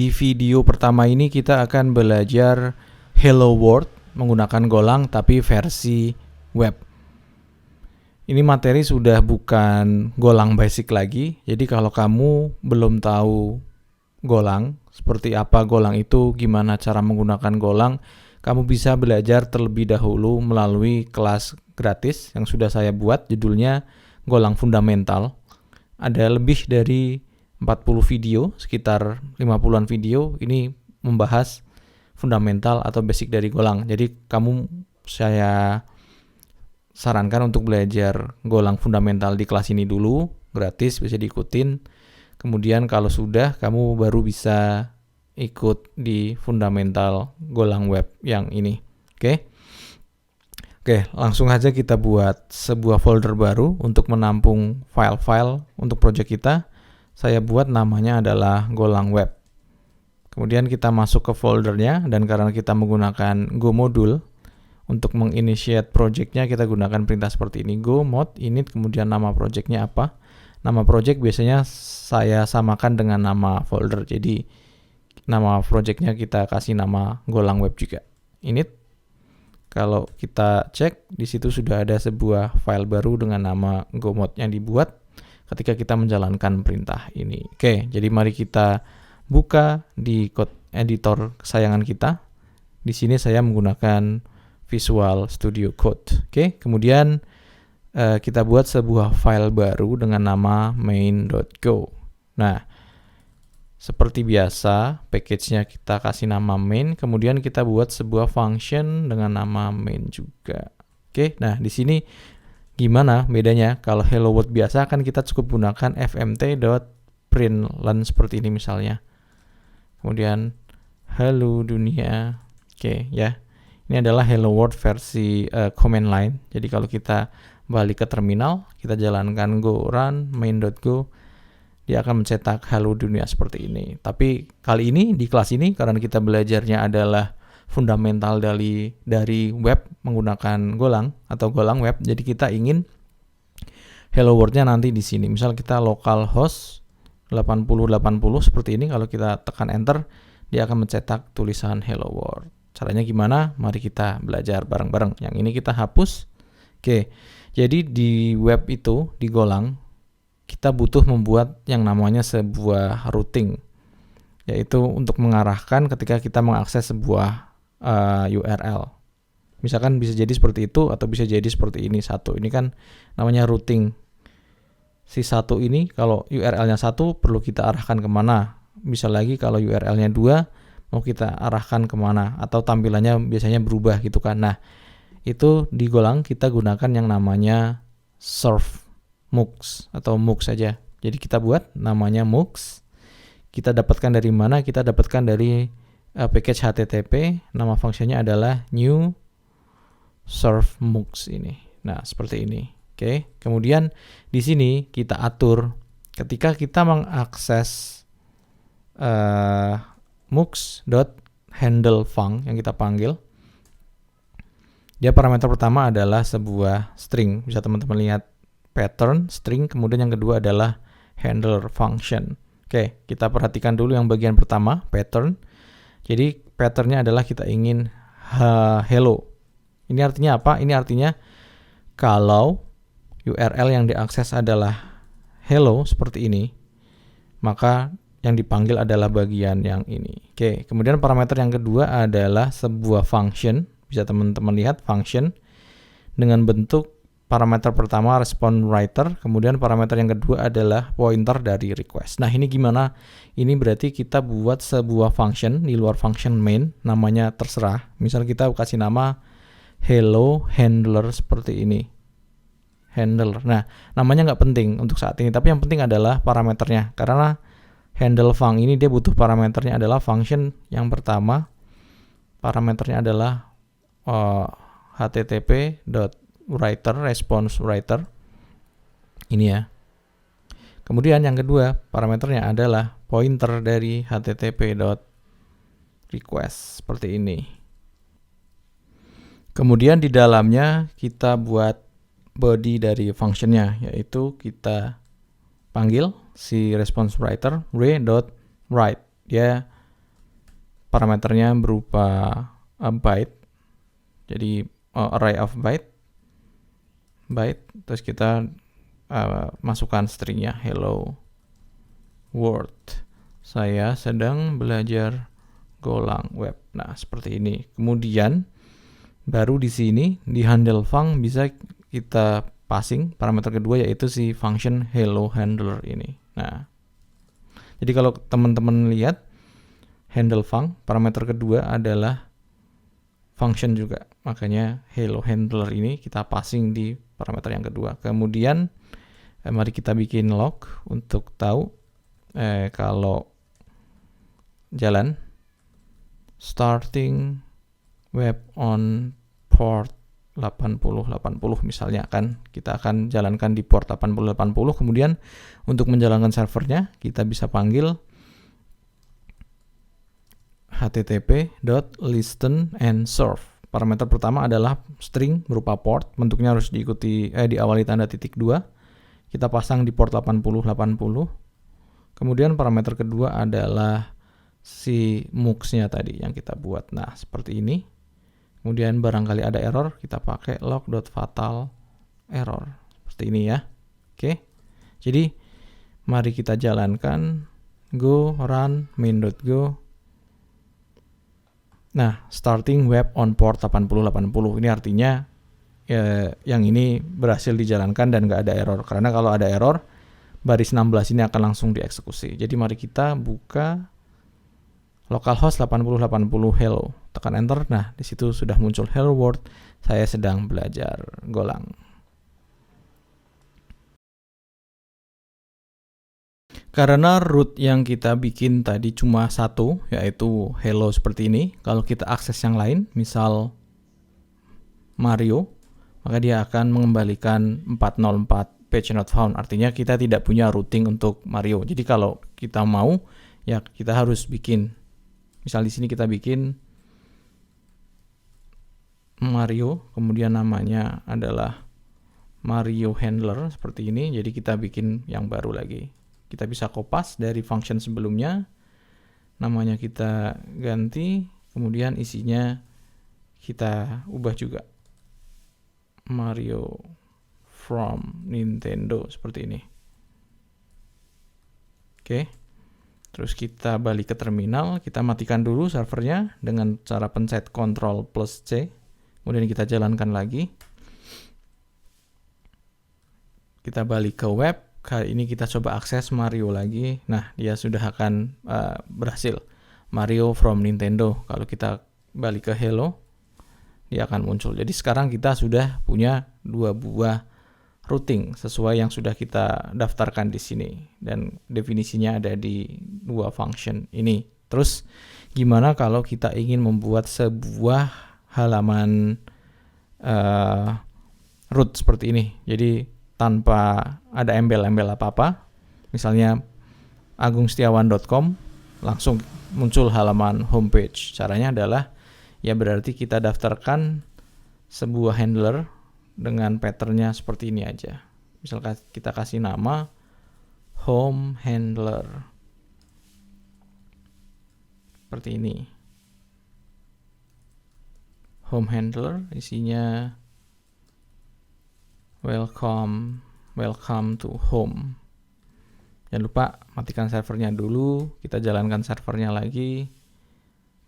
Di video pertama ini kita akan belajar Hello World menggunakan Golang tapi versi web. Ini materi sudah bukan Golang basic lagi. Jadi kalau kamu belum tahu Golang, seperti apa Golang itu, gimana cara menggunakan Golang, kamu bisa belajar terlebih dahulu melalui kelas gratis yang sudah saya buat, judulnya Golang Fundamental. Ada lebih dari 40 video, sekitar 50-an video, ini membahas fundamental atau basic dari Golang. Jadi saya sarankan untuk belajar Golang fundamental di kelas ini dulu, gratis, bisa diikutin. Kemudian kalau sudah, kamu baru bisa ikut di fundamental Golang web yang ini. Oke, langsung aja kita buat sebuah folder baru untuk menampung file-file untuk project kita. Saya buat namanya adalah Golang Web. Kemudian kita masuk ke foldernya, dan karena kita menggunakan Go modul untuk menginitiate projectnya, kita gunakan perintah seperti ini, go mod init, kemudian nama projectnya apa. Nama project biasanya saya samakan dengan nama folder, jadi nama projectnya kita kasih nama Golang Web juga. Init. Kalau kita cek, di situ sudah ada sebuah file baru dengan nama go mod yang dibuat ketika kita menjalankan perintah ini. Oke, jadi mari kita buka di code editor kesayangan kita. Di sini saya menggunakan Visual Studio Code. Oke, kemudian kita buat sebuah file baru dengan nama main.go. Nah, seperti biasa, package-nya kita kasih nama main, kemudian kita buat sebuah function dengan nama main juga. Oke, nah di sini gimana bedanya? Kalau Hello World biasa kan kita cukup gunakan fmt.println seperti ini misalnya. Kemudian halo dunia. Oke, ya. Ini adalah Hello World versi command line. Jadi kalau kita balik ke terminal, kita jalankan go run main.go, dia akan mencetak halo dunia seperti ini. Tapi kali ini di kelas ini karena kita belajarnya adalah fundamental dari web menggunakan Golang atau Golang Web. Jadi kita ingin hello world-nya nanti di sini. Misal kita localhost 8080 seperti ini, kalau kita tekan enter, dia akan mencetak tulisan hello world. Caranya gimana? Mari kita belajar bareng-bareng. Yang ini kita hapus. Oke. Jadi di web itu, di Golang, kita butuh membuat yang namanya sebuah routing, yaitu untuk mengarahkan ketika kita mengakses sebuah URL. Misalkan bisa jadi seperti itu atau bisa jadi seperti ini satu. Ini kan namanya routing. Si satu ini kalau URL-nya satu perlu kita arahkan kemana. Bisa lagi kalau URL-nya 2 mau kita arahkan kemana, atau tampilannya biasanya berubah gitu kan. Nah, itu di Golang kita gunakan yang namanya serve MOOCs atau MOOC saja. Jadi kita buat namanya MOOCs. Kita dapatkan dari mana? Kita dapatkan dari package HTTP, nama fungsinya adalah new serve MOOCs ini. Nah, seperti ini. Oke. Kemudian di sini kita atur ketika kita mengakses MOOCs.handleFunc yang kita panggil. Dia parameter pertama adalah sebuah string. Bisa teman-teman lihat pattern string, kemudian yang kedua adalah handler function. Oke, kita perhatikan dulu yang bagian pertama, pattern. Jadi patternnya adalah kita ingin hello. Ini artinya apa? Ini artinya kalau URL yang diakses adalah hello seperti ini, maka yang dipanggil adalah bagian yang ini. Oke, kemudian parameter yang kedua adalah sebuah function. Bisa teman-teman lihat function dengan bentuk parameter pertama response writer, kemudian parameter yang kedua adalah pointer dari request. Nah, ini gimana? Ini berarti kita buat sebuah function di luar function main, namanya terserah. Misal kita kasih nama hello handler seperti ini. Handler. Nah, namanya nggak penting untuk saat ini, tapi yang penting adalah parameternya. Karena handle func ini dia butuh parameternya adalah function yang pertama. Parameternya adalah http.writer, response writer. Ini ya. Kemudian yang kedua, parameternya adalah pointer dari http.request seperti ini. Kemudian di dalamnya kita buat body dari functionnya, yaitu kita panggil si response writer re.write. Dia parameternya berupa byte. Jadi array of byte, terus kita masukkan stringnya hello world. Saya sedang belajar Golang web. Nah, seperti ini. Kemudian baru di sini di handle func bisa kita passing parameter kedua, yaitu si function hello handler ini. Nah, jadi kalau teman-teman lihat handle func parameter kedua adalah function juga, makanya hello handler ini kita passing di parameter yang kedua. Kemudian mari kita bikin log untuk tahu kalau jalan starting web on port 8080 misalnya, kan kita akan jalankan di port 8080. Kemudian untuk menjalankan servernya kita bisa panggil http.listen_and_serve. Parameter pertama adalah string berupa port, bentuknya harus diawali tanda titik 2. Kita pasang di port 8080. Kemudian parameter kedua adalah si mux-nya tadi yang kita buat. Nah, seperti ini. Kemudian barangkali ada error, kita pakai log.fatal error. Seperti ini ya. Oke. Jadi mari kita jalankan go run main.go. Nah, starting web on port 8080. Ini artinya yang ini berhasil dijalankan dan nggak ada error. Karena kalau ada error, baris 16 ini akan langsung dieksekusi. Jadi mari kita buka localhost 8080 hello, tekan enter. Nah, di situ sudah muncul hello world. Saya sedang belajar Golang. Karena root yang kita bikin tadi cuma satu, yaitu hello seperti ini. Kalau kita akses yang lain, misal Mario, maka dia akan mengembalikan 404 page not found. Artinya kita tidak punya routing untuk Mario. Jadi kalau kita mau, ya kita harus bikin. Misal di sini kita bikin Mario, kemudian namanya adalah Mario Handler seperti ini. Jadi kita bikin yang baru lagi. Kita bisa kopas dari function sebelumnya, namanya kita ganti, kemudian isinya kita ubah juga. Mario from Nintendo seperti ini. Oke. Terus kita balik ke terminal, kita matikan dulu servernya dengan cara pencet Ctrl+C. Kemudian kita jalankan lagi. Kita balik ke web. Kali ini kita coba akses Mario lagi. Nah, dia sudah akan berhasil. Mario from Nintendo. Kalau kita balik ke hello, dia akan muncul. Jadi sekarang kita sudah punya 2 buah routing sesuai yang sudah kita daftarkan di sini, dan definisinya ada di 2 function ini. Terus gimana kalau kita ingin membuat sebuah halaman root seperti ini? Jadi tanpa ada embel-embel apa-apa, misalnya agungsetiawan.com, langsung muncul halaman homepage. Caranya adalah ya berarti kita daftarkan sebuah handler dengan patternnya seperti ini aja. Misalkan kita kasih nama home handler seperti ini. Home handler isinya welcome to home. Jangan lupa matikan servernya dulu, kita jalankan servernya lagi,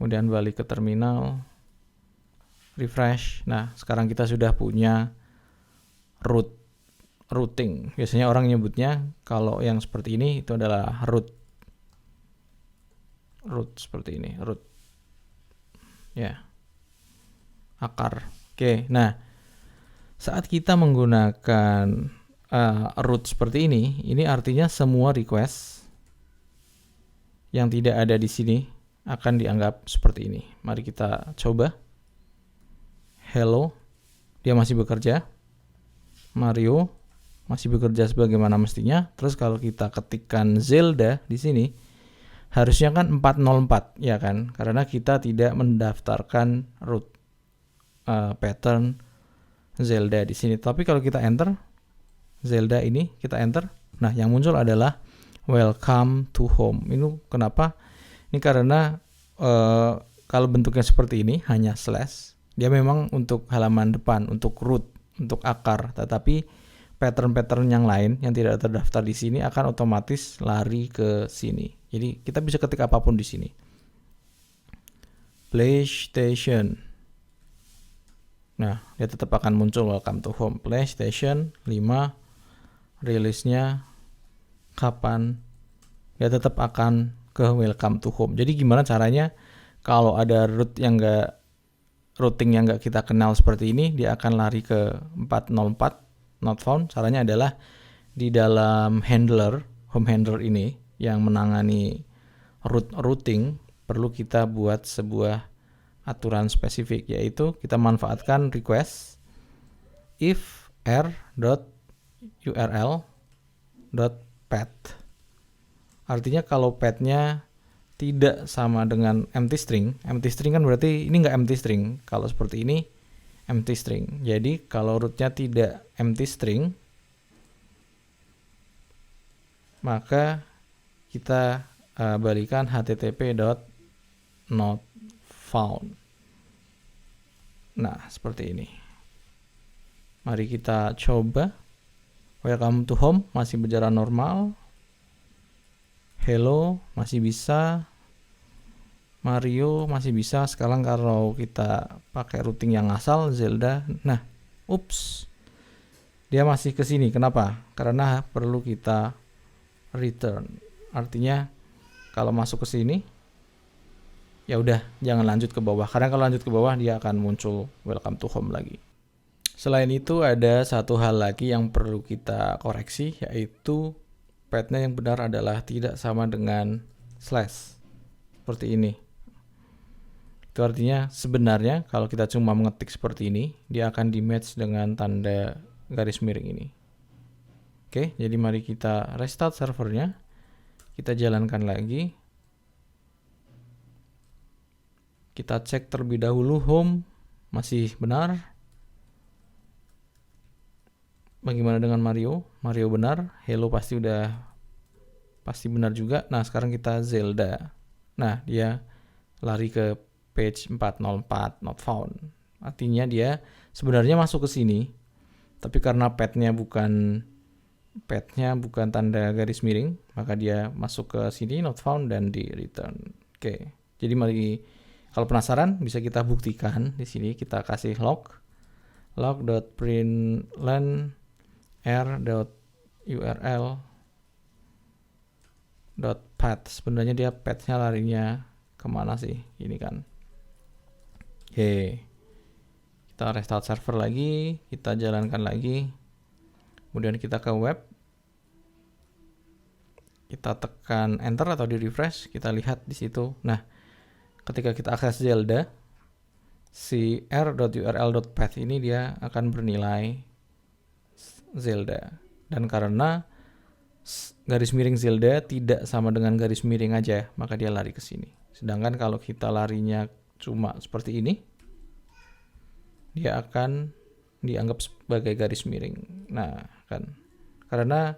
kemudian balik ke terminal, refresh. Nah, sekarang kita sudah punya routing. Biasanya orang nyebutnya kalau yang seperti ini itu adalah root seperti ini, root ya, akar. Oke, nah saat kita menggunakan root seperti ini artinya semua request yang tidak ada di sini akan dianggap seperti ini. Mari kita coba. Hello, dia masih bekerja. Mario masih bekerja sebagaimana mestinya. Terus kalau kita ketikkan Zelda di sini, harusnya kan 404 ya kan, karena kita tidak mendaftarkan root pattern Zelda di sini. Tapi kalau kita enter Zelda ini, kita enter, nah yang muncul adalah welcome to home. Ini kenapa? Ini karena kalau bentuknya seperti ini hanya slash, dia memang untuk halaman depan, untuk root, untuk akar, tetapi pattern-pattern yang lain yang tidak terdaftar di sini akan otomatis lari ke sini. Jadi kita bisa ketik apapun di sini. PlayStation. Nah, dia tetap akan muncul welcome to home. PlayStation 5 rilisnya kapan? Dia tetap akan ke welcome to home. Jadi gimana caranya kalau ada routing yang nggak kita kenal seperti ini, dia akan lari ke 404 not found. Caranya adalah di dalam handler, home handler ini yang menangani routing, perlu kita buat sebuah aturan spesifik, yaitu kita manfaatkan request if r.url.path. Artinya kalau path-nya tidak sama dengan empty string kan berarti ini nggak empty string. Kalau seperti ini empty string. Jadi kalau root-nya tidak empty string, maka kita balikan http.notfound. Nah, seperti ini. Mari kita coba. Welcome to home masih berjalan normal. Hello masih bisa. Mario masih bisa. Sekarang kalau kita pakai routing yang asal Zelda, nah, ups. Dia masih ke sini. Kenapa? Karena perlu kita return. Artinya kalau masuk ke sini, ya udah, jangan lanjut ke bawah. Karena kalau lanjut ke bawah dia akan muncul welcome to home lagi. Selain itu ada satu hal lagi yang perlu kita koreksi, yaitu path-nya yang benar adalah tidak sama dengan slash. Seperti ini. Itu artinya sebenarnya kalau kita cuma mengetik seperti ini, dia akan di-match dengan tanda garis miring ini. Oke, jadi mari kita restart servernya. Kita jalankan lagi. Kita cek terlebih dahulu home masih benar. Bagaimana dengan Mario? Mario benar. Hello pasti benar juga. Nah, sekarang kita Zelda. Nah, dia lari ke page 404 not found. Artinya dia sebenarnya masuk ke sini, tapi karena path-nya bukan tanda garis miring, maka dia masuk ke sini not found dan di return. Oke. Jadi mari, kalau penasaran bisa kita buktikan di sini. Kita kasih log.println r.url.path. Sebenarnya dia path-nya larinya kemana sih? Ini kan. Oke. Kita restart server lagi, kita jalankan lagi. Kemudian kita ke web. Kita tekan enter atau di refresh, kita lihat di situ. Nah, ketika kita akses Zelda, si r.url.path ini dia akan bernilai Zelda. Dan karena garis miring Zelda tidak sama dengan garis miring aja, maka dia lari ke sini. Sedangkan kalau kita larinya cuma seperti ini, dia akan dianggap sebagai garis miring. Nah, kan. Karena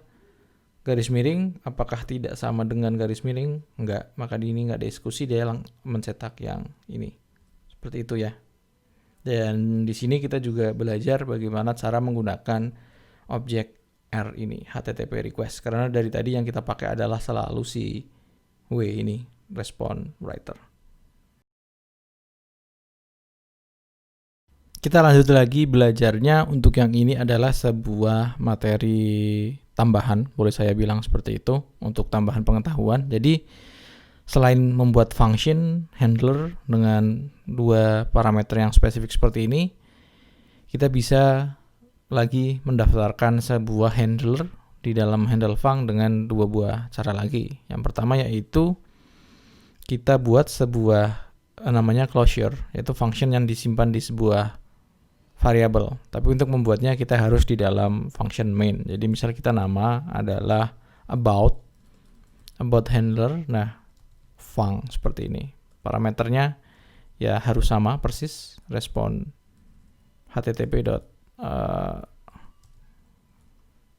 garis miring apakah tidak sama dengan garis miring? Enggak, maka di ini enggak ada diskusi, dia mencetak yang ini. Seperti itu ya. Dan di sini kita juga belajar bagaimana cara menggunakan objek R ini, HTTP request. Karena dari tadi yang kita pakai adalah selalu si W ini, response writer. Kita lanjut lagi belajarnya. Untuk yang ini adalah sebuah materi tambahan, boleh saya bilang seperti itu, untuk tambahan pengetahuan. Jadi selain membuat function handler dengan dua parameter yang spesifik seperti ini, kita bisa lagi mendaftarkan sebuah handler di dalam handle func dengan dua buah cara lagi. Yang pertama yaitu kita buat sebuah namanya closure, yaitu function yang disimpan di sebuah variabel. Tapi untuk membuatnya kita harus di dalam function main. Jadi misal kita nama adalah about handler, nah func seperti ini. Parameternya ya harus sama persis, respon http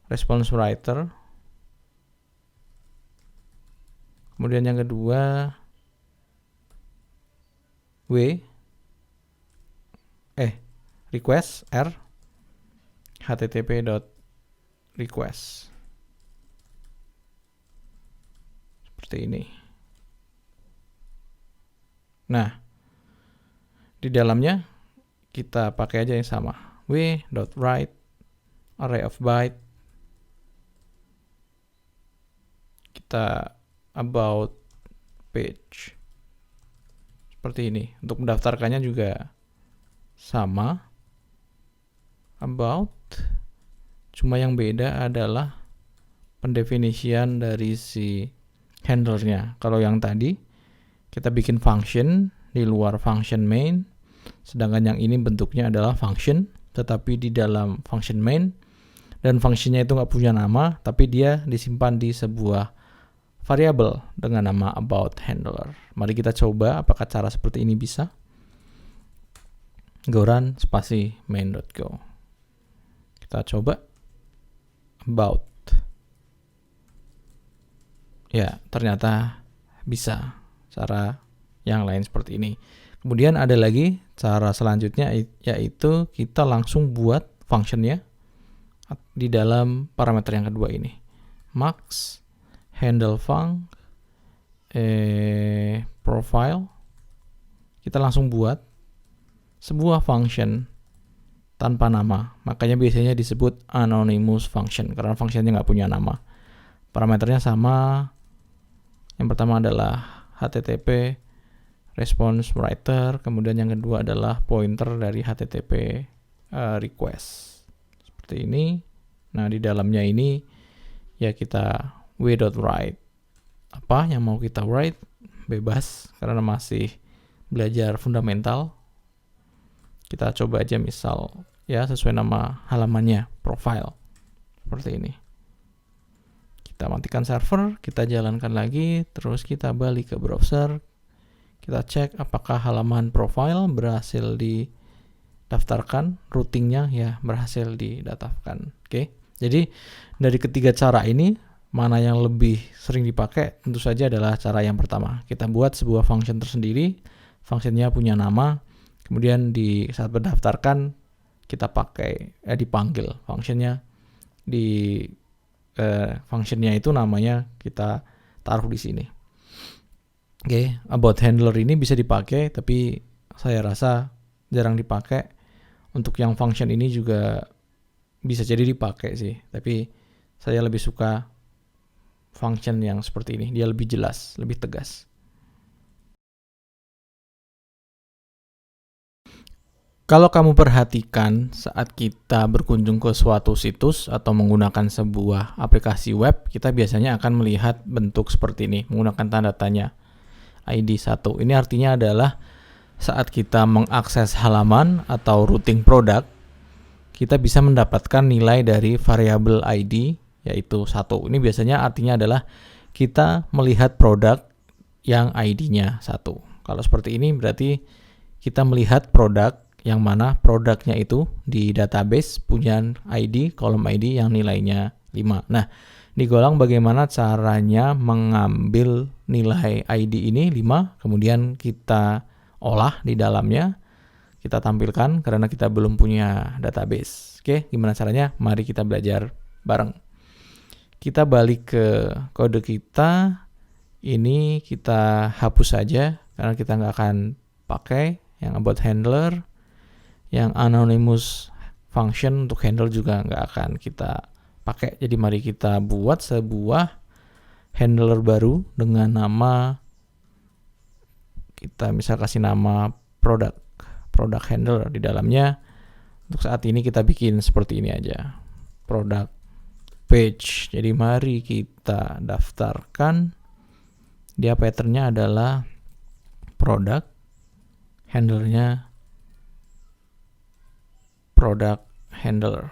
response writer. Kemudian yang kedua request r http.request seperti ini. Nah, di dalamnya kita pakai aja yang sama, w.write array of byte, kita about page seperti ini. Untuk mendaftarkannya juga sama, about, cuma yang beda adalah pendefinisian dari si handlernya. Kalau yang tadi kita bikin function di luar function main, sedangkan yang ini bentuknya adalah function, tetapi di dalam function main, dan functionnya itu nggak punya nama, tapi dia disimpan di sebuah variabel dengan nama about handler. Mari kita coba apakah cara seperti ini bisa. Goran spasi main.go. Kita coba about. Ya, ternyata bisa. Cara yang lain seperti ini. Kemudian ada lagi cara selanjutnya, yaitu kita langsung buat functionnya di dalam parameter yang kedua ini. Max handle func profile. Kita langsung buat sebuah function tanpa nama. Makanya biasanya disebut anonymous function karena functionnya nggak punya nama. Parameternya sama. Yang pertama adalah HTTP response writer, kemudian yang kedua adalah pointer dari HTTP request. Seperti ini. Nah, di dalamnya ini ya kita w.write. Apa yang mau kita write? Bebas karena masih belajar fundamental. Kita coba aja misal ya sesuai nama halamannya, profile. Seperti ini. Kita matikan server, kita jalankan lagi, terus kita balik ke browser. Kita cek apakah halaman profile berhasil didaftarkan, routingnya ya berhasil didaftarkan. Oke. Jadi dari ketiga cara ini, mana yang lebih sering dipakai? Tentu saja adalah cara yang pertama. Kita buat sebuah function tersendiri, functionnya punya nama, kemudian di saat mendaftarkan kita pakai dipanggil functionnya functionnya itu namanya kita taruh di sini. Oke, about handler ini bisa dipakai, tapi saya rasa jarang dipakai. Untuk yang function ini juga bisa jadi dipakai sih, tapi saya lebih suka function yang seperti ini. Dia lebih jelas, lebih tegas. Kalau kamu perhatikan saat kita berkunjung ke suatu situs atau menggunakan sebuah aplikasi web, kita biasanya akan melihat bentuk seperti ini, menggunakan tanda tanya ID 1. Ini artinya adalah saat kita mengakses halaman atau routing produk, kita bisa mendapatkan nilai dari variabel ID, yaitu 1. Ini biasanya artinya adalah kita melihat produk yang ID-nya 1. Kalau seperti ini berarti kita melihat produk yang mana produknya itu di database punya ID, kolom ID yang nilainya 5. Nah, di Golang bagaimana caranya mengambil nilai ID ini 5, kemudian kita olah di dalamnya, kita tampilkan karena kita belum punya database. Oke, gimana caranya? Mari kita belajar bareng. Kita balik ke kode kita, ini kita hapus saja karena kita nggak akan pakai yang about handler. Yang anonymous function untuk handle juga nggak akan kita pakai. Jadi mari kita buat sebuah handler baru dengan nama, kita misal kasih nama product handler. Di dalamnya untuk saat ini kita bikin seperti ini aja, product page. Jadi mari kita daftarkan. Dia patternnya adalah product, handlernya product handler.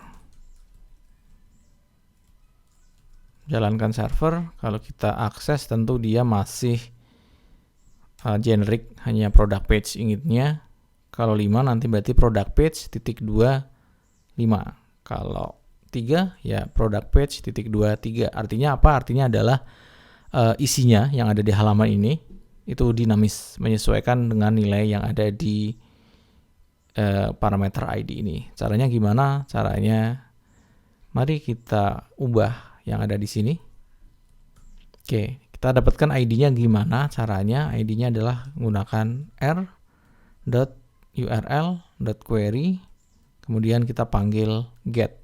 Jalankan server. Kalau kita akses tentu dia masih generic, hanya product page ingetnya. Kalau 5 nanti berarti product page titik 2 5. Kalau 3 ya product page titik 2 3. Artinya apa? Artinya adalah isinya yang ada di halaman ini itu dinamis, menyesuaikan dengan nilai yang ada di parameter ID ini. Caranya gimana? Caranya mari kita ubah yang ada di sini. Oke, kita dapatkan ID-nya gimana? Caranya ID-nya adalah menggunakan r.url.query, kemudian kita panggil get.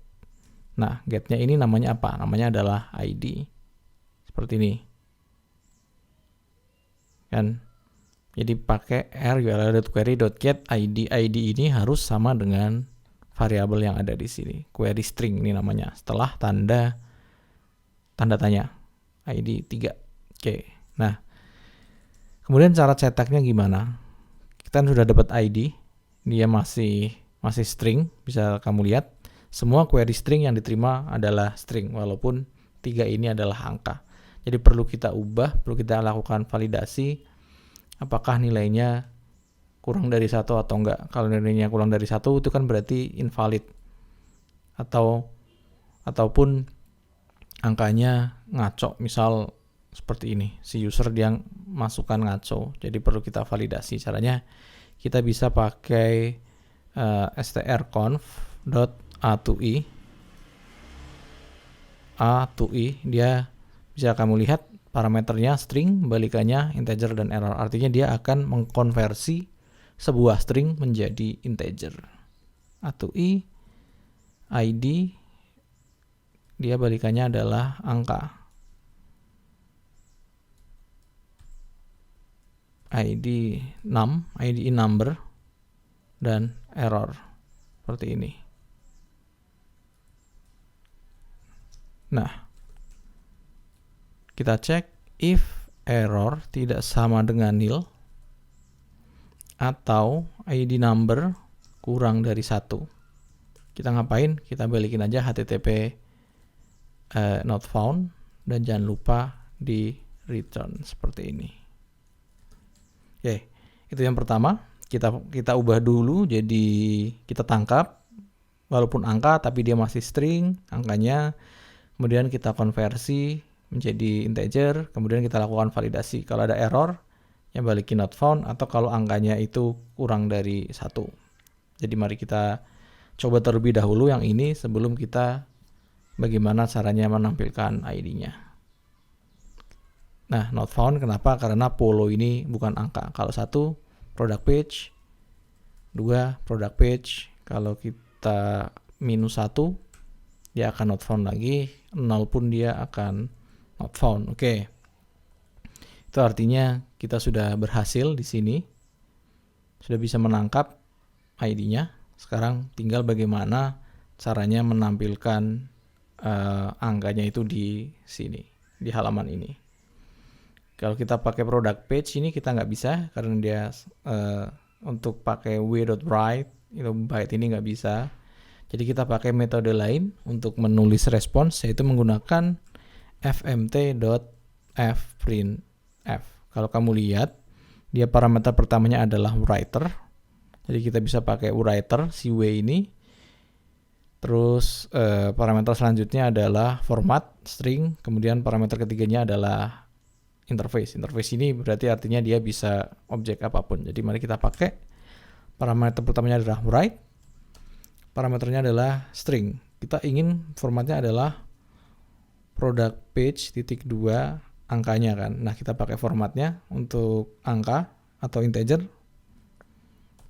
Nah, get-nya ini namanya apa? Namanya adalah ID. Seperti ini. Kan? Jadi pakai r.url.query.get ID. ID ini harus sama dengan variabel yang ada di sini. Query string ini namanya. Setelah tanda tanya. ID 3. Oke. Nah, kemudian cara cetaknya gimana? Kita sudah dapat ID. Dia masih string, bisa kamu lihat. Semua query string yang diterima adalah string, walaupun 3 ini adalah angka. Jadi perlu kita ubah, perlu kita lakukan validasi apakah nilainya kurang dari 1 atau enggak. Kalau nilainya kurang dari 1 itu kan berarti invalid. Ataupun angkanya ngaco, misal seperti ini. Si user dia masukkan ngaco. Jadi perlu kita validasi. Caranya kita bisa pakai strconf.a2i. A2i dia bisa kamu lihat parameternya string, balikannya integer dan error. Artinya dia akan mengkonversi sebuah string menjadi integer. A2i ID dia balikannya adalah angka. ID number dan error seperti ini. Nah, kita cek if error tidak sama dengan nil atau ID number kurang dari 1. Kita ngapain? Kita balikin aja HTTP not found dan jangan lupa di return seperti ini. Oke, itu yang pertama. Kita ubah dulu jadi kita tangkap walaupun angka tapi dia masih string angkanya. Kemudian kita konversi menjadi integer, kemudian kita lakukan validasi. Kalau ada error, ya balikin not found, atau kalau angkanya itu kurang dari 1. Jadi mari kita coba terlebih dahulu yang ini sebelum kita bagaimana caranya menampilkan ID-nya. Nah, not found kenapa? Karena polo ini bukan angka. Kalau 1, product page. 2, product page. Kalau kita -1, dia akan not found lagi. 0 pun dia akan not found. Oke. Itu artinya kita sudah berhasil di sini. Sudah bisa menangkap ID-nya. Sekarang tinggal bagaimana caranya menampilkan angkanya itu di sini, di halaman ini. Kalau kita pakai product page ini kita nggak bisa karena dia untuk pakai w.write itu byte ini nggak bisa. Jadi kita pakai metode lain untuk menulis respons, yaitu menggunakan fmt.fprintf. Kalau kamu lihat, dia parameter pertamanya adalah writer. Jadi kita bisa pakai writer si w ini. Terus parameter selanjutnya adalah format string, kemudian parameter ketiganya adalah interface. Interface ini berarti artinya dia bisa objek apapun. Jadi mari kita pakai parameter pertamanya adalah write. Parameternya adalah string. Kita ingin formatnya adalah product page .2 angkanya kan. Nah, kita pakai formatnya untuk angka atau integer.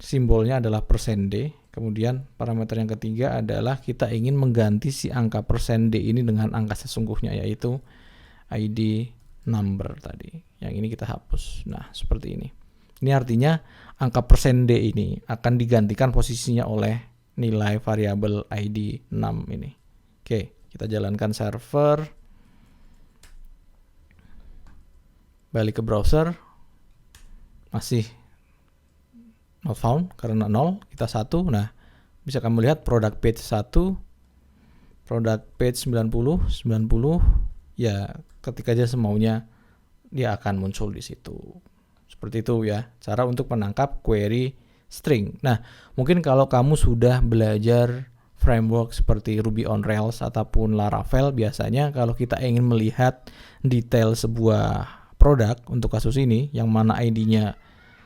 Simbolnya adalah %d. Kemudian parameter yang ketiga adalah kita ingin mengganti si angka %d ini dengan angka sesungguhnya, yaitu ID number tadi. Yang ini kita hapus. Nah, seperti ini. Ini artinya angka %d ini akan digantikan posisinya oleh nilai variabel ID 6 ini. Oke, kita jalankan server. Balik ke browser. Masih not found karena 0, kita 1. Nah, bisa kamu lihat product page 1, product page 90, ya ketika aja semaunya dia akan muncul di situ. Seperti itu ya, cara untuk menangkap query string. Nah, mungkin kalau kamu sudah belajar framework seperti Ruby on Rails ataupun Laravel, biasanya kalau kita ingin melihat detail sebuah produk untuk kasus ini, yang mana ID-nya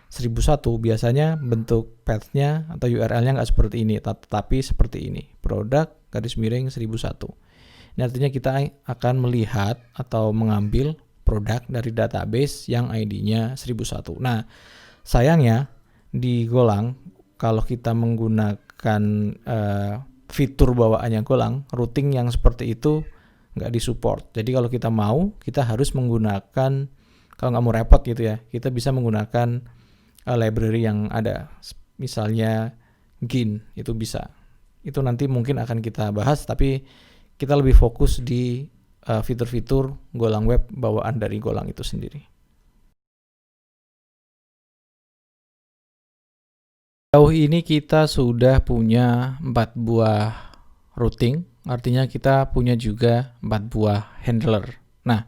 1001, biasanya bentuk path-nya atau URL-nya nggak seperti ini, tetapi seperti ini, produk_1001. Ini artinya kita akan melihat atau mengambil produk dari database yang ID-nya 1001. Nah, sayangnya di Golang, kalau kita menggunakan fitur bawaannya Golang, routing yang seperti itu nggak disupport. Jadi kalau kita mau, kita harus menggunakan, kalau nggak mau repot gitu ya, kita bisa menggunakan library yang ada, misalnya Gin, itu bisa. Itu nanti mungkin akan kita bahas, tapi kita lebih fokus di fitur-fitur Golang Web bawaan dari Golang itu sendiri. Jauh ini kita sudah punya 4 buah routing, artinya kita punya juga 4 buah handler. Nah,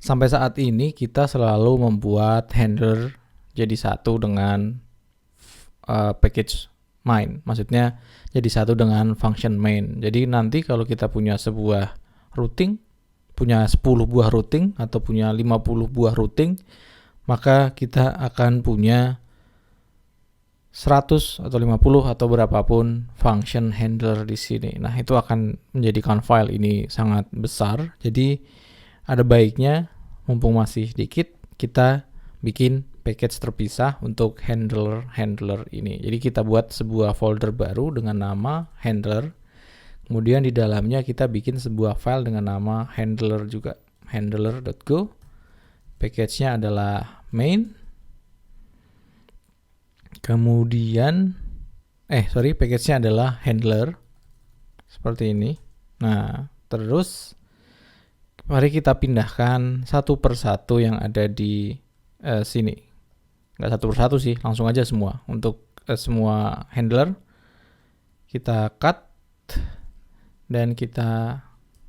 sampai saat ini kita selalu membuat handler jadi satu dengan package main, maksudnya jadi satu dengan function main. Jadi nanti kalau kita punya sebuah routing, punya 10 buah routing atau punya 50 buah routing, maka kita akan punya 100 atau 50 atau berapapun function handler di sini. Nah, itu akan menjadikan file ini sangat besar. Jadi ada baiknya mumpung masih dikit, kita bikin package terpisah untuk handler ini. Jadi kita buat sebuah folder baru dengan nama handler. Kemudian di dalamnya kita bikin sebuah file dengan nama handler juga, handler.go. Package-nya adalah main. Kemudian package-nya adalah handler seperti ini. Nah, terus mari kita pindahkan satu persatu yang ada di sini. Nggak satu persatu sih, langsung aja semua. Untuk semua handler kita cut dan kita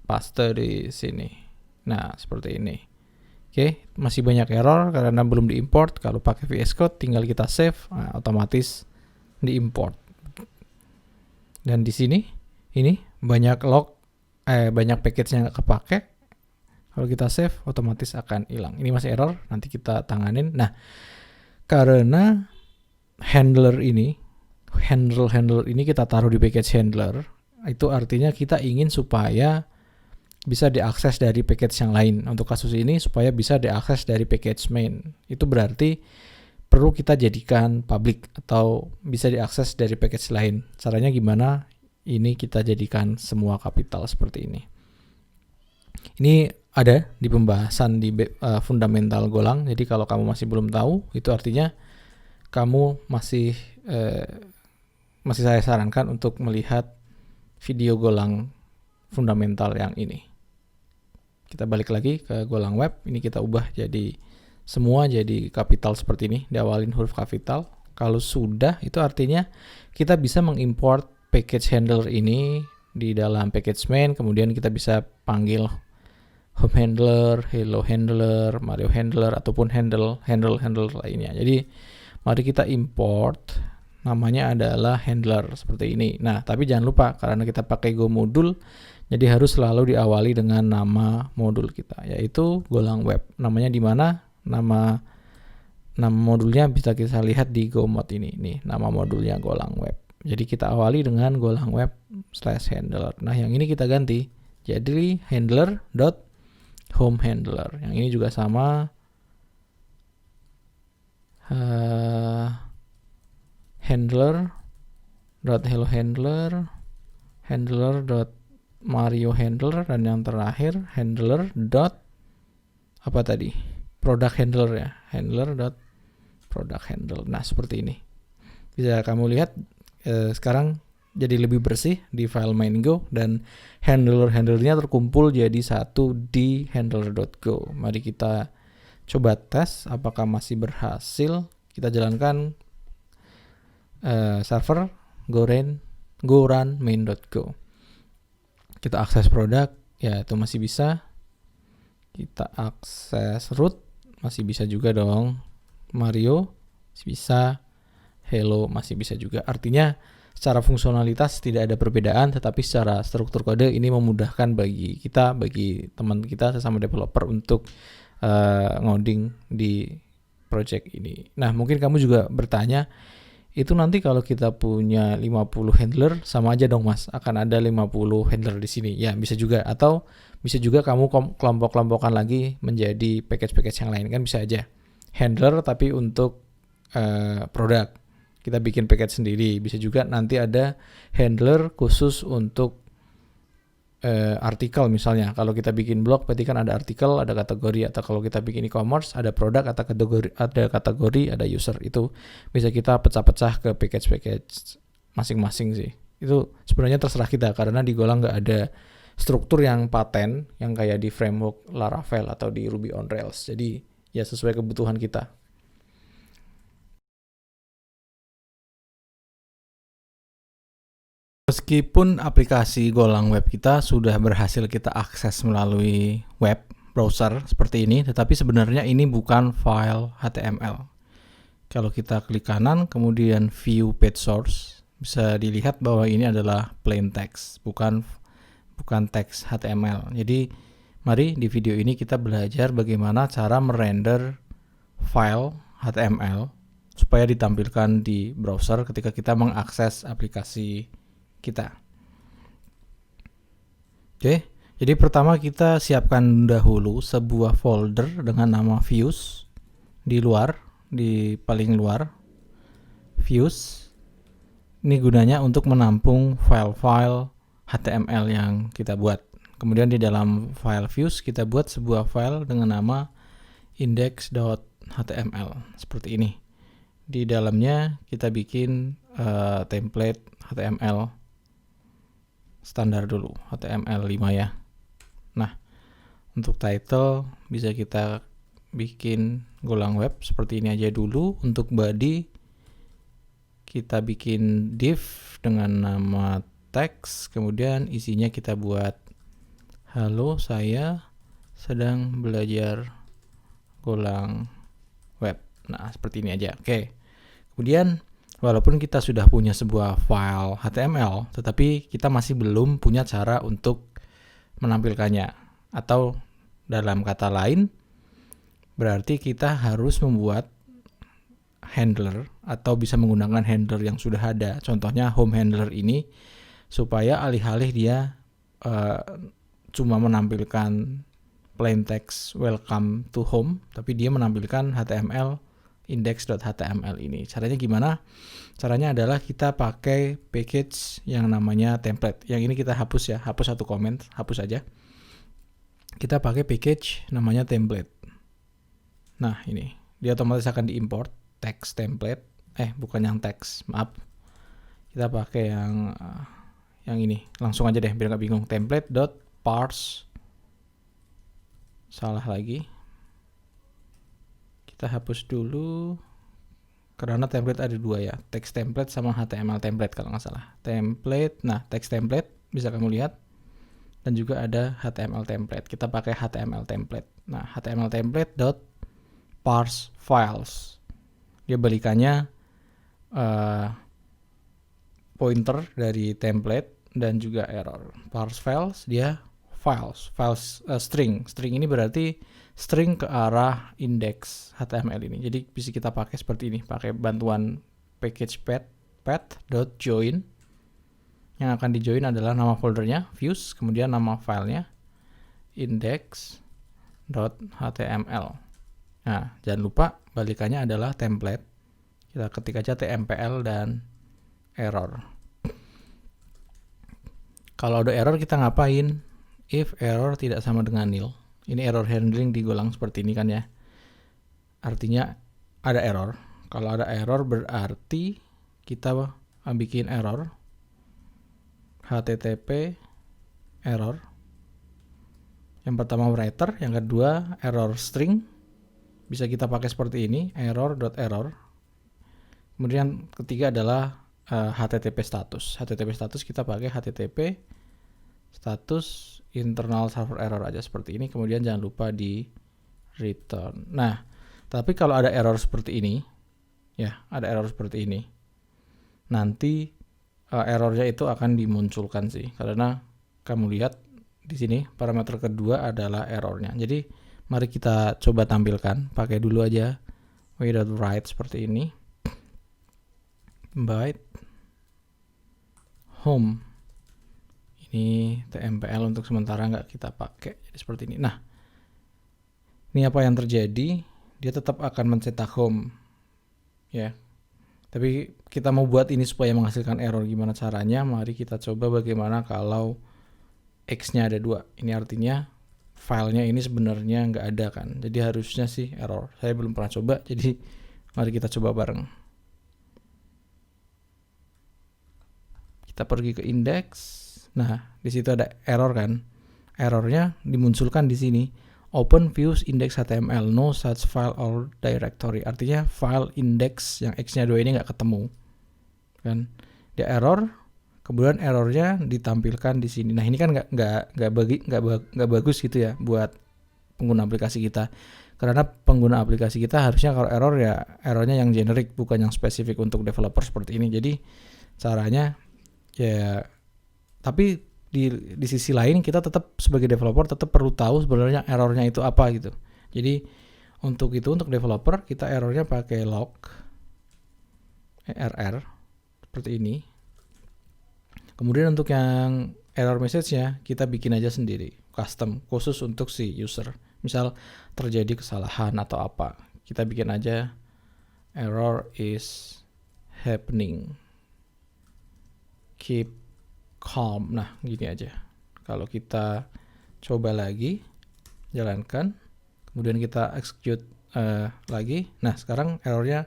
paste di sini. Nah, seperti ini. Oke, masih banyak error karena belum diimport. Kalau pakai VS Code tinggal kita save, otomatis diimport. Dan di sini ini banyak banyak package yang nggak kepake. Kalau kita save, otomatis akan hilang. Ini masih error, nanti kita tanganin. Nah, karena handler ini kita taruh di package handler, itu artinya kita ingin supaya bisa diakses dari package yang lain. Untuk kasus ini supaya bisa diakses dari package main. Itu berarti perlu kita jadikan public atau bisa diakses dari package lain. Caranya gimana? Ini kita jadikan semua kapital seperti ini. Ini ada di pembahasan di fundamental Golang. Jadi kalau kamu masih belum tahu, itu artinya kamu masih saya sarankan untuk melihat video Golang fundamental yang ini. Kita balik lagi ke Golang Web. Ini kita ubah jadi semua jadi kapital seperti ini, diawalin huruf kapital. Kalau sudah, itu artinya kita bisa mengimport package handler ini di dalam package main. Kemudian kita bisa panggil home handler, hello handler, Mario handler, ataupun handle lainnya. Jadi mari kita import, namanya adalah handler seperti ini. Nah, tapi jangan lupa karena kita pakai Go modul, jadi harus selalu diawali dengan nama modul kita, yaitu Golang Web. Namanya di mana? Nama modulnya bisa kita lihat di Go mod ini. Nih, nama modulnya Golang Web. Jadi kita awali dengan Golang Web /handler. Nah, yang ini kita ganti jadi handler.home handler. Yang ini juga sama, handler.hello handler, handler.mario handler, dan yang terakhir product handler ya, handler.product handler. Nah, seperti ini. Bisa kamu lihat sekarang jadi lebih bersih di file main Go, dan handlernya terkumpul jadi satu di handler.go. Mari kita coba tes apakah masih berhasil. Kita jalankan server go run main.go. Kita akses produk, ya itu masih bisa. Kita akses root, masih bisa juga dong. Mario masih bisa, hello masih bisa juga. Artinya secara fungsionalitas tidak ada perbedaan, tetapi secara struktur kode ini memudahkan bagi kita, bagi teman kita sesama developer untuk ngoding di project ini. Nah, mungkin kamu juga bertanya, itu nanti kalau kita punya 50 handler sama aja dong Mas, akan ada 50 handler di sini. Ya, bisa juga, atau bisa juga kamu kelompok-kelompokkan lagi menjadi package-package yang lain, kan bisa aja. Handler tapi untuk produk. Kita bikin package sendiri. Bisa juga nanti ada handler khusus untuk artikel misalnya. Kalau kita bikin blog berarti kan ada artikel, ada kategori, atau kalau kita bikin e-commerce ada produk, ada kategori, ada user. Itu bisa kita pecah-pecah ke package-package masing-masing sih. Itu sebenarnya terserah kita, karena di Golang nggak ada struktur yang paten yang kayak di framework Laravel atau di Ruby on Rails. Jadi ya sesuai kebutuhan kita. Meskipun aplikasi Golang Web kita sudah berhasil kita akses melalui web browser seperti ini, tetapi sebenarnya ini bukan file HTML. Kalau kita klik kanan, kemudian view page source, bisa dilihat bahwa ini adalah plain text, bukan teks HTML. Jadi, mari di video ini kita belajar bagaimana cara merender file HTML supaya ditampilkan di browser ketika kita mengakses aplikasi kita. Oke, jadi pertama kita siapkan dahulu sebuah folder dengan nama views di paling luar. Views ini gunanya untuk menampung file-file HTML yang kita buat. Kemudian di dalam file views kita buat sebuah file dengan nama index.html seperti ini. Di dalamnya kita bikin template HTML standar dulu, HTML5 ya. Nah, untuk title bisa kita bikin Golang Web seperti ini aja dulu. Untuk body kita bikin div dengan nama teks, kemudian isinya kita buat halo, saya sedang belajar Golang Web. Nah, seperti ini aja. Oke. Kemudian walaupun kita sudah punya sebuah file HTML, tetapi kita masih belum punya cara untuk menampilkannya. Atau dalam kata lain, berarti kita harus membuat handler atau bisa menggunakan handler yang sudah ada. Contohnya home handler ini, supaya alih-alih dia cuma menampilkan plain text welcome to home, tapi dia menampilkan HTML index.html ini. Caranya gimana? Caranya adalah kita pakai package yang namanya template. Yang ini kita hapus ya, hapus satu komen, hapus aja. Kita pakai package namanya template. Nah, ini dia otomatis akan diimport text template. Bukan yang text, maaf. Kita pakai yang ini. Langsung aja deh biar nggak bingung. Template.parse. Salah lagi. Kita hapus dulu karena template ada dua ya, text template sama HTML template kalau nggak salah. Template, nah text template bisa kamu lihat, dan juga ada HTML template. Kita pakai HTML template. Nah, HTML template dot parse files. Dia balikannya pointer dari template dan juga error. Parse files dia files string. String ini berarti string ke arah index HTML ini. Jadi bisa kita pakai seperti ini, pakai bantuan package path.join. Yang akan di-join adalah nama foldernya, views, kemudian nama filenya, index.html. Nah, jangan lupa balikannya adalah template. Kita ketik aja tmpl dan error. Kalau ada error kita ngapain? If error tidak sama dengan nil. Ini error handling di Golang seperti ini kan ya. Artinya ada error. Kalau ada error berarti kita bikin error. HTTP error. Yang pertama writer, yang kedua error string. Bisa kita pakai seperti ini, error.error. Kemudian ketiga adalah HTTP status. HTTP status kita pakai HTTP status internal server error aja seperti ini. Kemudian jangan lupa di return. Nah, tapi kalau ada error seperti ini, ya ada error seperti ini, nanti errornya itu akan dimunculkan sih, karena kamu lihat di sini parameter kedua adalah errornya. Jadi Mari kita coba tampilkan. Pakai dulu aja way.write seperti ini. Byte home. Ini TMPL untuk sementara nggak kita pakai. Jadi seperti ini. Nah, ini apa yang terjadi? Dia tetap akan mencetak home. Ya. Tapi kita mau buat ini supaya menghasilkan error. Gimana caranya? Mari kita coba bagaimana kalau X-nya ada 2. Ini artinya filenya ini sebenarnya nggak ada kan. Jadi harusnya sih error. Saya belum pernah coba, jadi mari kita coba bareng. Kita pergi ke index. Nah, di situ ada error kan. Errornya dimunculkan di sini. Open views index HTML, no such file or directory. Artinya file index yang X-nya 2 ini nggak ketemu. Kan? Dia error. Kemudian errornya ditampilkan di sini. Nah, ini kan nggak bagus gitu ya buat pengguna aplikasi kita. Karena pengguna aplikasi kita harusnya kalau error ya errornya yang generik, bukan yang spesifik untuk developer seperti ini. Jadi caranya ya, tapi di sisi lain kita tetap sebagai developer tetap perlu tahu sebenarnya errornya itu apa gitu. Jadi untuk developer kita errornya pakai log error seperti ini. Kemudian untuk yang error message-nya kita bikin aja sendiri, custom, khusus untuk si user. Misal terjadi kesalahan atau apa, kita bikin aja error is happening, keep calm. Nah, gini aja. Kalau kita coba lagi, jalankan, kemudian kita execute lagi. Nah, sekarang errornya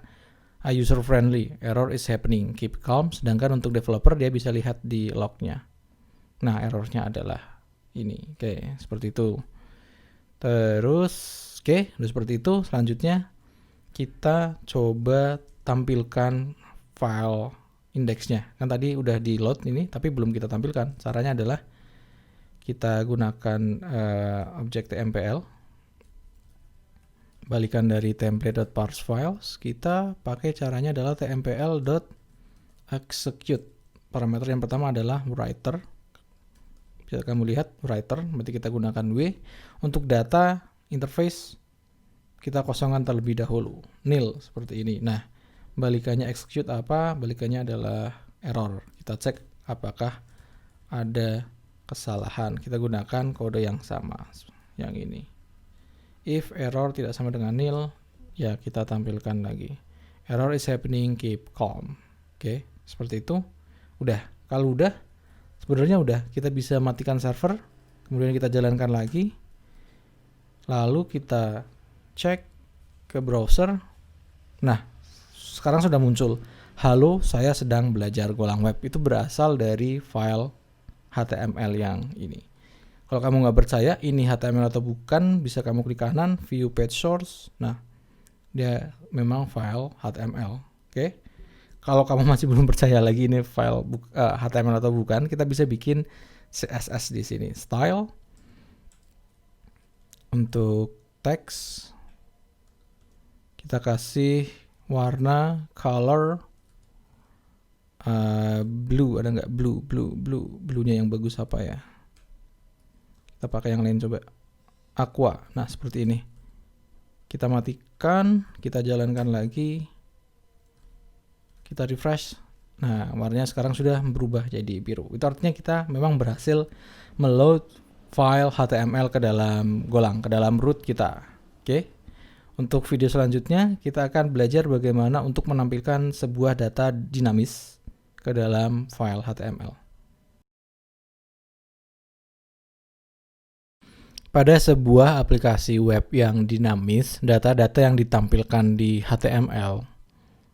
user friendly, error is happening, keep calm. Sedangkan untuk developer dia bisa lihat di lognya. Nah, errornya adalah ini. Oke, seperti itu. Terus, udah seperti itu. Selanjutnya kita coba tampilkan file indexnya. Kan tadi udah di load ini, tapi belum kita tampilkan. Caranya adalah kita gunakan objek TMPL. Balikan dari template.parseFiles, kita pakai caranya adalah tmpl.execute. Parameter yang pertama adalah writer. Bisa kamu lihat writer, berarti kita gunakan W. Untuk data interface kita kosongkan terlebih dahulu, nil seperti ini. Nah, balikannya execute apa? Balikannya adalah error. Kita cek apakah ada kesalahan. Kita gunakan kode yang sama, yang ini. If error tidak sama dengan nil, ya kita tampilkan lagi. Error is happening, keep calm. Oke, seperti itu. Udah. Kalau udah, sebenarnya udah. Kita bisa matikan server, kemudian kita jalankan lagi. Lalu kita cek ke browser. Nah, sekarang sudah muncul. Halo, saya sedang belajar Golang Web. Itu berasal dari file HTML yang ini. Kalau kamu nggak percaya ini HTML atau bukan, bisa kamu klik kanan, view page source. Nah, dia memang file HTML. Oke. Kalau kamu masih belum percaya lagi ini file HTML atau bukan, kita bisa bikin CSS di sini. Style. Untuk teks, kita kasih warna, color, blue. Ada nggak blue-nya yang bagus apa ya? Kita pakai yang lain coba. Aqua. Nah, seperti ini. Kita matikan, kita jalankan lagi. Kita refresh. Nah, warnanya sekarang sudah berubah jadi biru. Itu artinya kita memang berhasil meload file HTML ke dalam Golang, ke dalam root kita. Oke. Untuk video selanjutnya, kita akan belajar bagaimana untuk menampilkan sebuah data dinamis ke dalam file HTML. Pada sebuah aplikasi web yang dinamis, data-data yang ditampilkan di HTML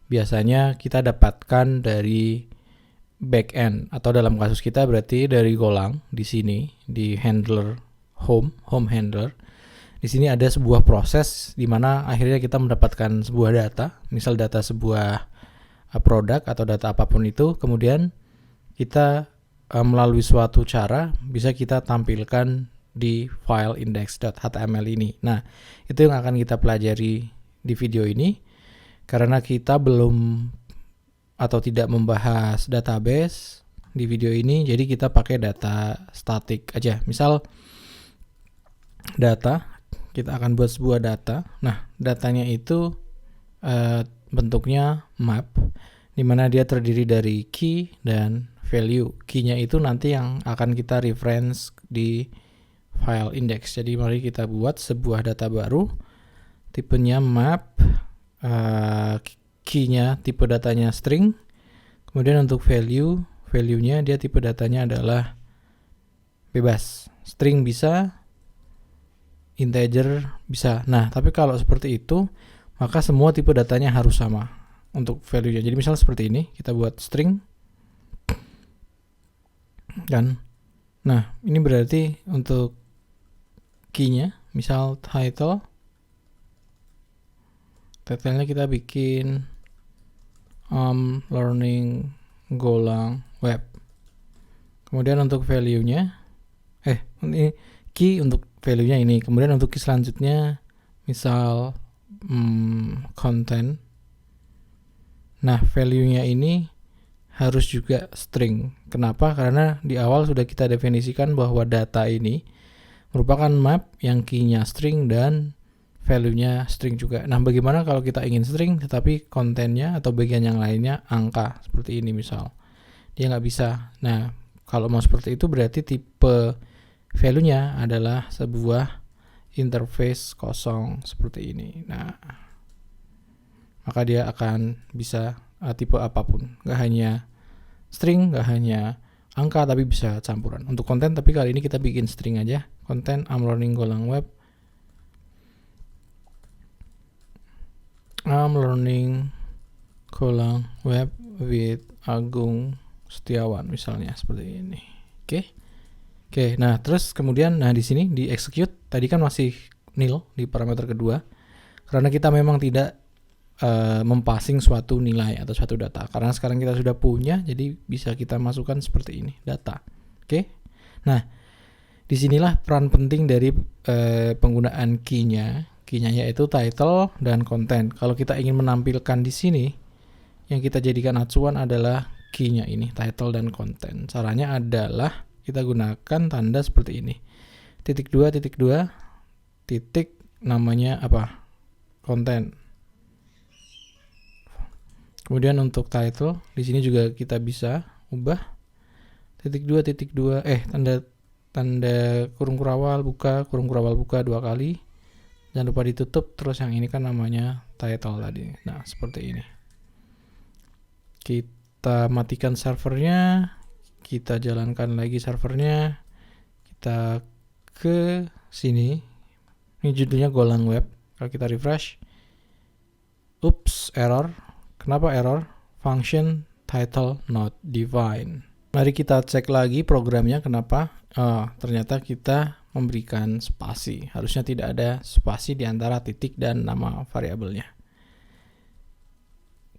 biasanya kita dapatkan dari backend, atau dalam kasus kita berarti dari Golang. Di sini di handler home handler. Di sini ada sebuah proses di mana akhirnya kita mendapatkan sebuah data, misal data sebuah produk atau data apapun itu, kemudian kita melalui suatu cara bisa kita tampilkan di file index.html ini. Nah, itu yang akan kita pelajari di video ini. Karena kita belum atau tidak membahas database di video ini, jadi kita pakai data statik aja. Misal data, kita akan buat sebuah data. Nah, datanya itu bentuknya map, di mana dia terdiri dari key dan value. Key-nya itu nanti yang akan kita reference di file index. Jadi mari kita buat sebuah data baru, tipenya map, key-nya tipe datanya string, kemudian untuk value-nya dia tipe datanya adalah bebas. String bisa, integer bisa. Nah, tapi kalau seperti itu, maka semua tipe datanya harus sama untuk value-nya. Jadi misal seperti ini, kita buat string. Dan nah, ini berarti untuk key-nya, misal title-nya kita bikin learning Golang web. Kemudian untuk value-nya, ini key untuk value-nya ini. Kemudian untuk key selanjutnya, misal content. Nah, value-nya ini harus juga string. Kenapa? Karena di awal sudah kita definisikan bahwa data ini merupakan map yang key-nya string dan value-nya string juga. Nah, bagaimana kalau kita ingin string tetapi kontennya atau bagian yang lainnya angka seperti ini misal? Dia nggak bisa. Nah, kalau mau seperti itu berarti tipe value-nya adalah sebuah interface kosong seperti ini. Nah, maka dia akan bisa tipe apapun, nggak hanya string, nggak hanya angka, tapi bisa campuran. Untuk konten, tapi kali ini kita bikin string aja. Konten I'm learning Golang web. I'm learning Golang web with Agung Setiawan misalnya seperti ini. Oke. Nah, terus kemudian di sini di execute tadi kan masih nil di parameter kedua karena kita memang tidak mempassing suatu nilai atau suatu data. Karena sekarang kita sudah punya, jadi bisa kita masukkan seperti ini, data. Oke. Nah, disinilah peran penting dari penggunaan key-nya. Key-nya yaitu title dan content. Kalau kita ingin menampilkan di sini, yang kita jadikan acuan adalah key-nya ini, title dan content. Caranya adalah kita gunakan tanda seperti ini. Titik dua, titik namanya apa? Content. Kemudian untuk title, di sini juga kita bisa ubah titik dua, tanda kurung kurawal buka 2 kali. Jangan lupa ditutup, terus yang ini kan namanya title tadi. Nah, seperti ini. Kita matikan servernya, kita jalankan lagi servernya, kita ke sini. Ini judulnya Golang web. Kalau kita refresh, error. Kenapa error? Function title not defined. Mari kita cek lagi programnya kenapa. Ternyata kita memberikan spasi. Harusnya tidak ada spasi di antara titik dan nama variabelnya.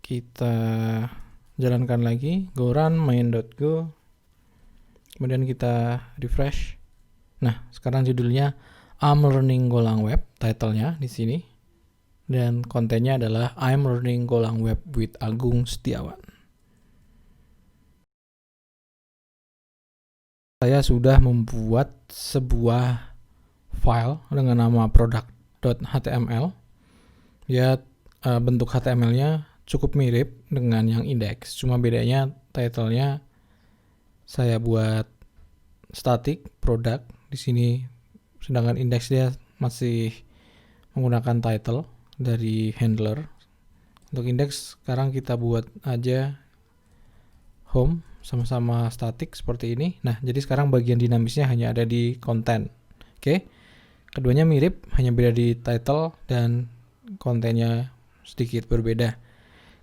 Kita jalankan lagi. Go run main.go. Kemudian kita refresh. Nah, sekarang judulnya I'm learning Golang web. Title-nya di sini. Dan kontennya adalah I'm learning Golang web with Agung Setiawan. Saya sudah membuat sebuah file dengan nama product.html. Ya, bentuk HTML-nya cukup mirip dengan yang index. Cuma bedanya title-nya saya buat static product di sini, sedangkan index dia masih menggunakan title dari handler. Untuk index sekarang kita buat aja home sama-sama static seperti ini. Nah, jadi sekarang bagian dinamisnya hanya ada di content. Oke. Keduanya mirip, hanya beda di title dan kontennya sedikit berbeda.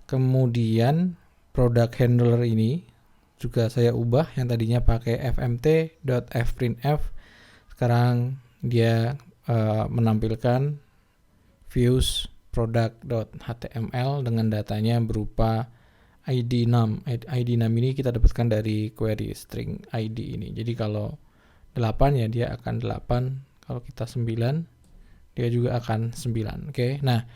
Kemudian product handler ini juga saya ubah, yang tadinya pakai fmt.fprintf sekarang dia menampilkan views product.html dengan datanya berupa ID num. ID num ini kita dapatkan dari query string ID ini. Jadi kalau 8 ya dia akan 8, kalau kita 9 dia juga akan 9. Oke. Nah,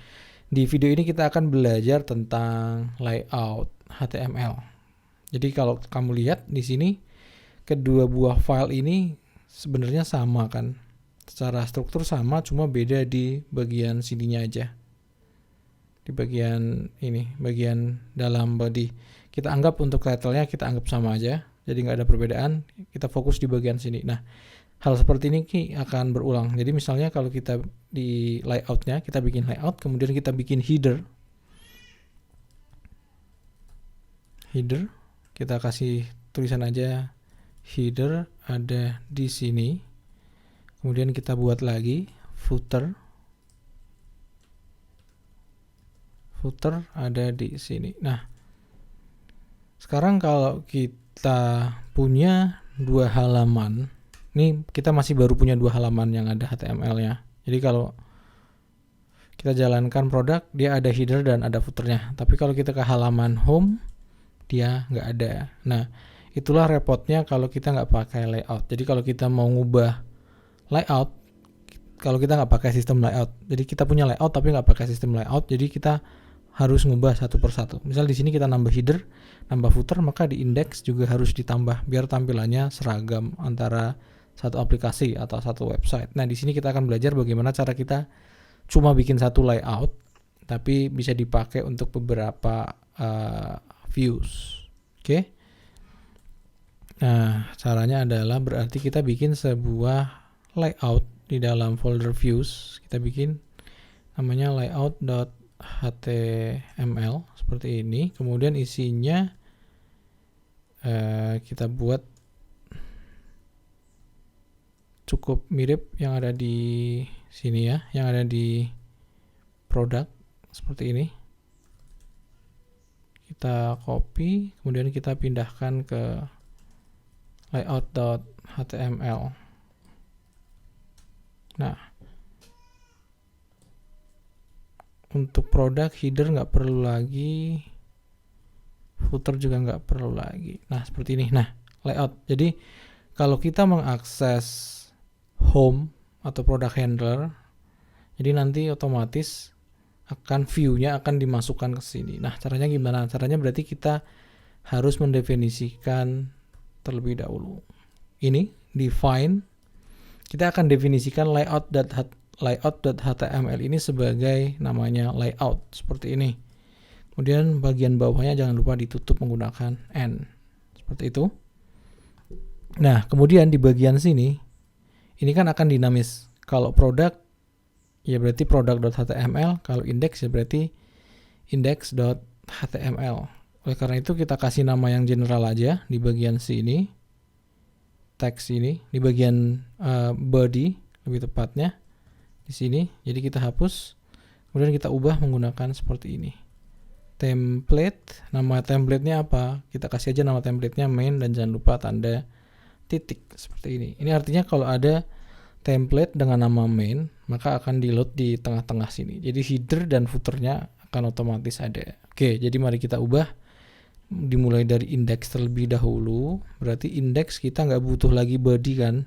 di video ini kita akan belajar tentang layout HTML. Jadi kalau kamu lihat di sini kedua buah file ini sebenarnya sama kan. Secara struktur sama, cuma beda di bagian sininya aja. Di bagian ini, bagian dalam body. Kita anggap untuk title-nya kita anggap sama aja. Jadi nggak ada perbedaan. Kita fokus di bagian sini. Nah, hal seperti ini akan berulang. Jadi misalnya kalau kita di layout-nya, kita bikin layout, kemudian kita bikin header. Header, kita kasih tulisan aja header ada di sini. Kemudian kita buat lagi footer. Footer ada di sini. Nah, sekarang kalau kita punya 2 halaman, ini kita masih baru punya 2 halaman yang ada HTML-nya. Jadi kalau kita jalankan produk, dia ada header dan ada footernya. Tapi kalau kita ke halaman home, dia nggak ada. Nah, itulah repotnya kalau kita nggak pakai layout. Jadi kalau kita mau ngubah layout, kalau kita nggak pakai sistem layout, jadi kita punya layout tapi nggak pakai sistem layout, jadi kita harus ngubah satu persatu. Misal di sini kita nambah header, nambah footer, maka di index juga harus ditambah biar tampilannya seragam antara satu aplikasi atau satu website. Nah, di sini kita akan belajar bagaimana cara kita cuma bikin satu layout, tapi bisa dipakai untuk beberapa views. Oke. Nah, caranya adalah berarti kita bikin sebuah layout di dalam folder views. Kita bikin namanya layout.html seperti ini. Kemudian isinya kita buat cukup mirip yang ada di sini ya, yang ada di produk seperti ini. Kita copy, kemudian kita pindahkan ke layout.html. Nah, untuk produk header nggak perlu lagi, footer juga nggak perlu lagi. Nah, seperti ini. Nah, layout. Jadi kalau kita mengakses home atau product handler, jadi nanti otomatis akan view-nya akan dimasukkan ke sini. Nah, caranya gimana? Caranya berarti kita harus mendefinisikan terlebih dahulu. Ini define, kita akan definisikan layout.html ini sebagai namanya layout seperti ini. Kemudian bagian bawahnya jangan lupa ditutup menggunakan n seperti itu. Nah, kemudian di bagian sini ini kan akan dinamis. Kalau produk ya berarti product.html, kalau index ya berarti index.html. Oleh karena itu kita kasih nama yang general aja di bagian sini, teks ini, di bagian body lebih tepatnya di sini. Jadi kita hapus, kemudian kita ubah menggunakan seperti ini. Template, nama templatenya apa? Kita kasih aja nama templatenya main dan jangan lupa tanda titik seperti ini. Ini artinya kalau ada template dengan nama main, maka akan di-load di tengah-tengah sini. Jadi header dan footernya akan otomatis ada. Oke, jadi mari kita ubah. Dimulai dari index terlebih dahulu. Berarti index kita nggak butuh lagi body kan,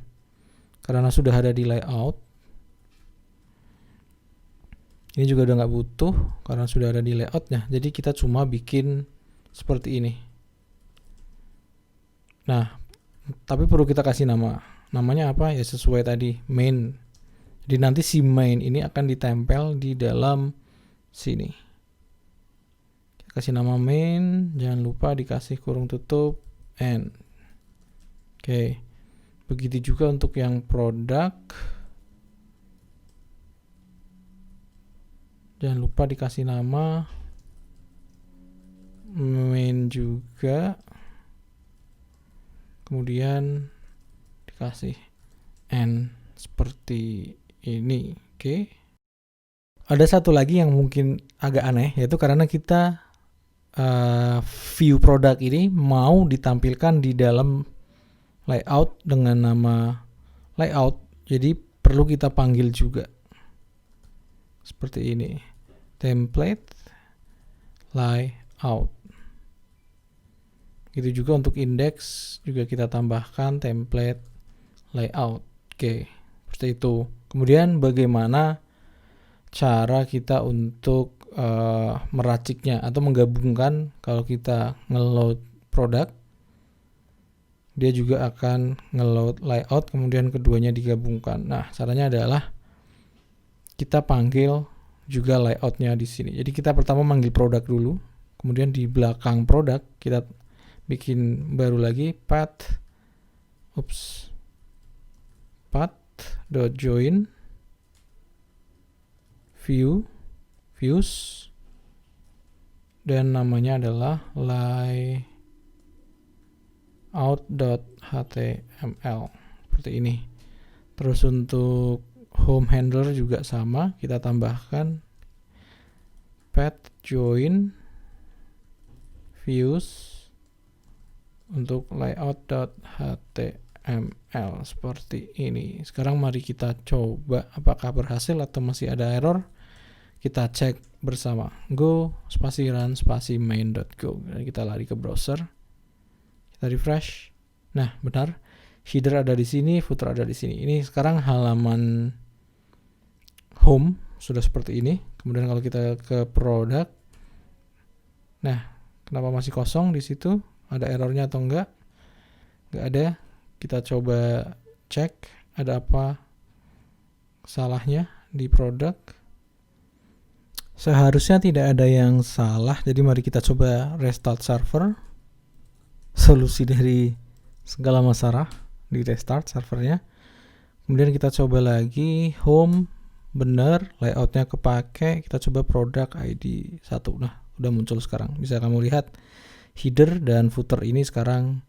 karena sudah ada di layout. Ini juga udah nggak butuh karena sudah ada di layoutnya. Jadi kita cuma bikin seperti ini. Nah, tapi perlu kita kasih nama. Namanya apa? Ya sesuai tadi, main. Jadi nanti si main ini akan ditempel di dalam sini. Kita kasih nama main, jangan lupa dikasih kurung tutup n. Oke. Begitu juga untuk yang produk. Jangan lupa dikasih nama main juga. Kemudian dikasih n seperti ini. Oke. Ada satu lagi yang mungkin agak aneh, yaitu karena kita view produk ini mau ditampilkan di dalam layout dengan nama layout, jadi perlu kita panggil juga seperti ini, template layout. Gitu juga untuk index juga kita tambahkan template layout. Oke, seperti itu. Kemudian bagaimana cara kita untuk meraciknya atau menggabungkan kalau kita ngeload produk. dia juga akan ngeload layout, kemudian keduanya digabungkan. Nah, caranya adalah kita panggil juga layoutnya di sini. Jadi kita pertama manggil produk dulu, kemudian di belakang produk kita bikin baru lagi path path.join views dan namanya adalah layout.html seperti ini. Terus untuk home handler juga sama, kita tambahkan path join views untuk layout.html seperti ini. Sekarang mari kita coba apakah berhasil atau masih ada error. Kita cek bersama. Go spasi run spasi main.go. Kita lari ke browser. Kita refresh. Nah, benar. Header ada di sini, footer ada di sini. Ini sekarang halaman home sudah seperti ini. Kemudian kalau kita ke produk, nah, kenapa masih kosong di situ? Ada errornya atau enggak? Enggak ada. Kita coba cek ada apa salahnya di produk. Seharusnya tidak ada yang salah. Jadi mari kita coba restart server. Solusi dari segala masalah di restart servernya. Kemudian kita coba lagi home, benar, layoutnya kepake. Kita coba produk ID 1. Nah, udah muncul sekarang. Bisa kamu lihat header dan footer ini sekarang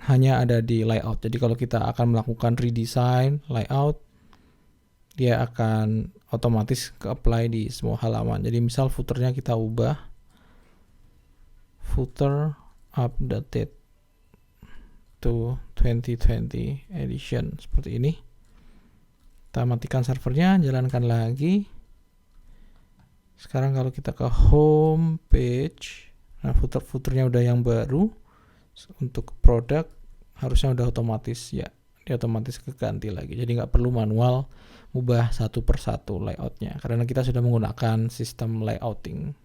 hanya ada di layout. Jadi kalau kita akan melakukan redesign layout, dia akan otomatis ke-apply di semua halaman. Jadi misal footernya kita ubah, footer updated to 2020 edition seperti ini. Kita matikan servernya, jalankan lagi. Sekarang kalau kita ke home page, nah footer-footernya udah yang baru. Untuk produk harusnya udah otomatis ya, dia otomatis keganti lagi. Jadi nggak perlu manual ubah satu persatu layoutnya karena kita sudah menggunakan sistem layouting.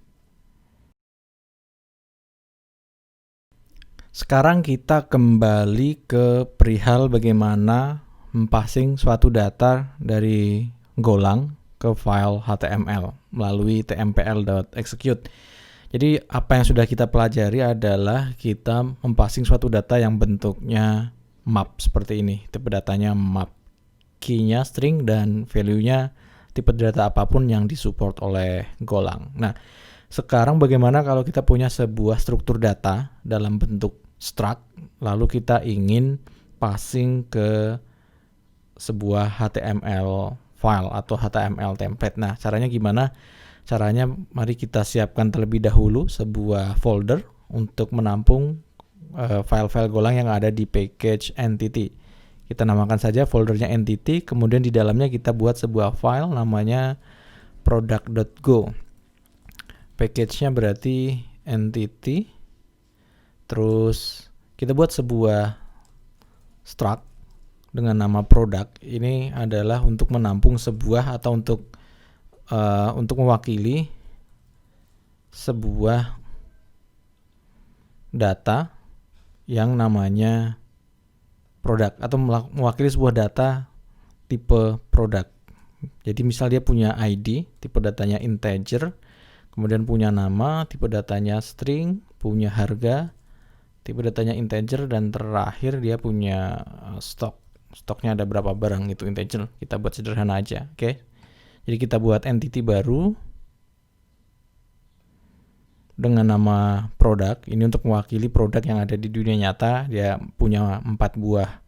Sekarang kita kembali ke perihal bagaimana mempassing suatu data dari Golang ke file HTML melalui tmpl.execute. Jadi apa yang sudah kita pelajari adalah kita mempassing suatu data yang bentuknya map seperti ini. Tipe datanya map, key-nya string dan value-nya tipe data apapun yang disupport oleh Golang. Nah, sekarang bagaimana kalau kita punya sebuah struktur data dalam bentuk struct, lalu kita ingin passing ke sebuah HTML file atau HTML template. Nah, caranya gimana? Caranya mari kita siapkan terlebih dahulu sebuah folder untuk menampung file-file Golang yang ada di package entity. Kita namakan saja foldernya entity, kemudian di dalamnya kita buat sebuah file namanya product.go. Package-nya berarti entity. Terus kita buat sebuah struct dengan nama product. Ini adalah untuk menampung sebuah atau untuk mewakili sebuah data yang namanya produk atau mewakili sebuah data tipe produk. Jadi misal dia punya ID, tipe datanya integer, kemudian punya nama, tipe datanya string, punya harga, tipe datanya integer, dan terakhir dia punya stok. Stoknya ada berapa barang, itu integer. Kita buat sederhana aja, oke? Jadi kita buat entity baru dengan nama produk. Ini untuk mewakili produk yang ada di dunia nyata. Dia punya 4 buah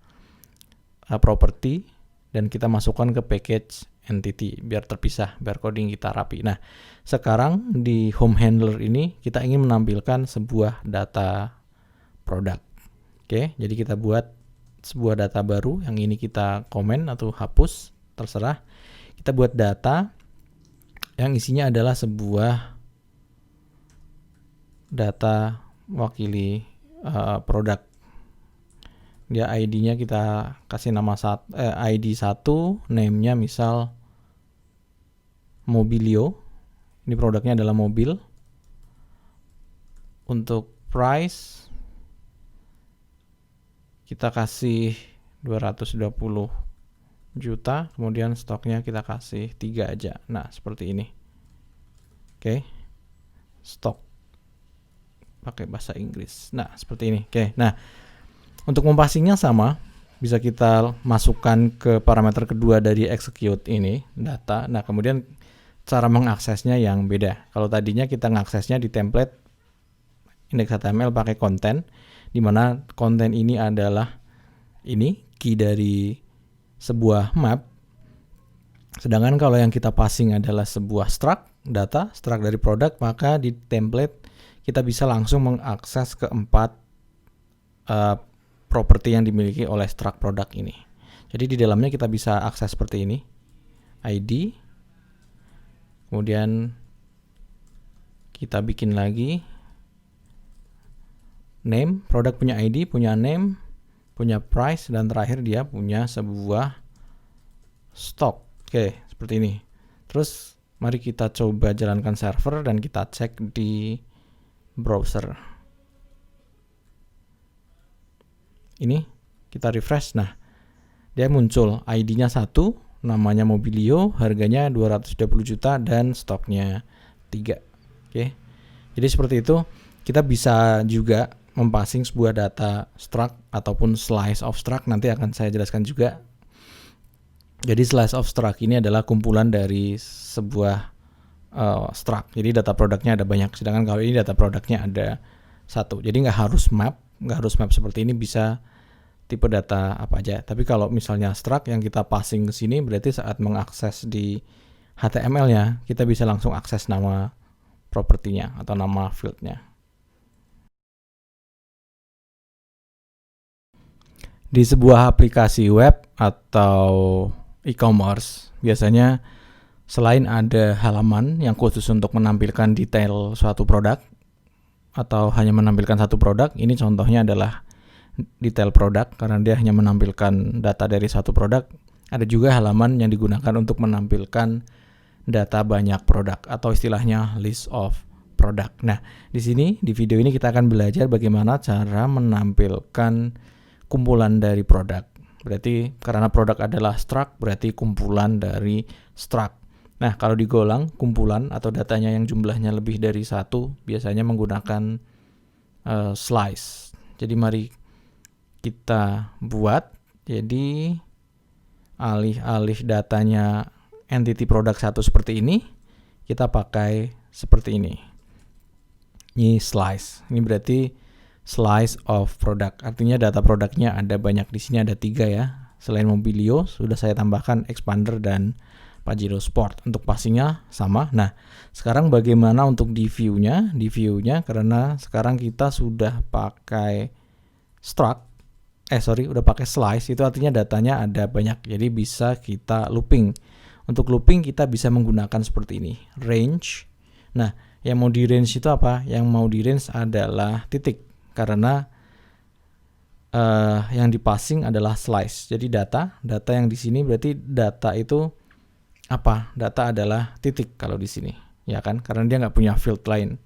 property dan kita masukkan ke package entity biar terpisah, biar coding kita rapi. Nah, sekarang di home handler ini kita ingin menampilkan sebuah data produk. Oke, jadi kita buat sebuah data baru. Yang ini kita komen atau hapus, terserah. Kita buat data yang isinya adalah sebuah data mewakili produk. Dia ID-nya kita kasih nama ID 1, name-nya misal Mobilio. Ini produknya adalah mobil. Untuk price kita kasih 220 juta, kemudian stoknya kita kasih 3 aja. Nah, seperti ini. Oke. Stok pakai bahasa Inggris. Nah, seperti ini. Oke. Nah, untuk mempassingnya sama, bisa kita masukkan ke parameter kedua dari execute ini, data. Nah, kemudian cara mengaksesnya yang beda. Kalau tadinya kita mengaksesnya di template index.html pakai konten, di mana konten ini adalah key dari sebuah map. Sedangkan kalau yang kita passing adalah sebuah struct data, struct dari produk, maka di template kita bisa langsung mengakses keempat properti yang dimiliki oleh struct produk ini. Jadi di dalamnya kita bisa akses seperti ini. ID. Kemudian kita bikin lagi name, produk punya ID, punya name, punya price, dan terakhir dia punya sebuah stock. Oke, seperti ini. Terus mari kita coba jalankan server dan kita cek di browser. Ini kita refresh. Nah, dia muncul ID-nya 1, namanya Mobilio, harganya 220 juta dan stoknya 3. Oke. Jadi seperti itu. Kita bisa juga mempassing sebuah data struct ataupun slice of struct, nanti akan saya jelaskan juga. Jadi slice of struct ini adalah kumpulan dari sebuah struct. Jadi data produknya ada banyak, sedangkan kalau ini data produknya ada 1. Jadi nggak harus map seperti ini, bisa tipe data apa aja. Tapi kalau misalnya struct yang kita passing ke sini, berarti saat mengakses di HTML-nya kita bisa langsung akses nama propertinya atau nama field-nya. Di sebuah aplikasi web atau e-commerce, biasanya selain ada halaman yang khusus untuk menampilkan detail suatu produk atau hanya menampilkan satu produk, ini contohnya adalah detail produk karena dia hanya menampilkan data dari satu produk. Ada juga halaman yang digunakan untuk menampilkan data banyak produk atau istilahnya list of product. Nah, di sini di video ini kita akan belajar bagaimana cara menampilkan kumpulan dari produk. Berarti karena produk adalah struct, berarti kumpulan dari struct. Nah, kalau di Golang, kumpulan atau datanya yang jumlahnya lebih dari 1 biasanya menggunakan slice. Jadi mari kita buat. Jadi alih-alih datanya entity produk 1 seperti ini, kita pakai seperti ini. Ini slice. Ini berarti slice of product. Artinya data produknya ada banyak, di sini ada 3 ya. Selain Mobilio sudah saya tambahkan Expander dan Pajero Sport. Untuk passingnya sama. Nah, sekarang bagaimana untuk di view-nya? Di view-nya karena sekarang kita sudah pakai struct. Udah pakai slice, itu artinya datanya ada banyak. Jadi bisa kita looping. Untuk looping kita bisa menggunakan seperti ini, range. Nah, yang mau di range itu apa? Yang mau di range adalah titik. Karena yang dipassing adalah slice. Jadi data yang di sini berarti data itu apa? Data adalah titik kalau di sini, ya kan? Karena dia nggak punya field lain.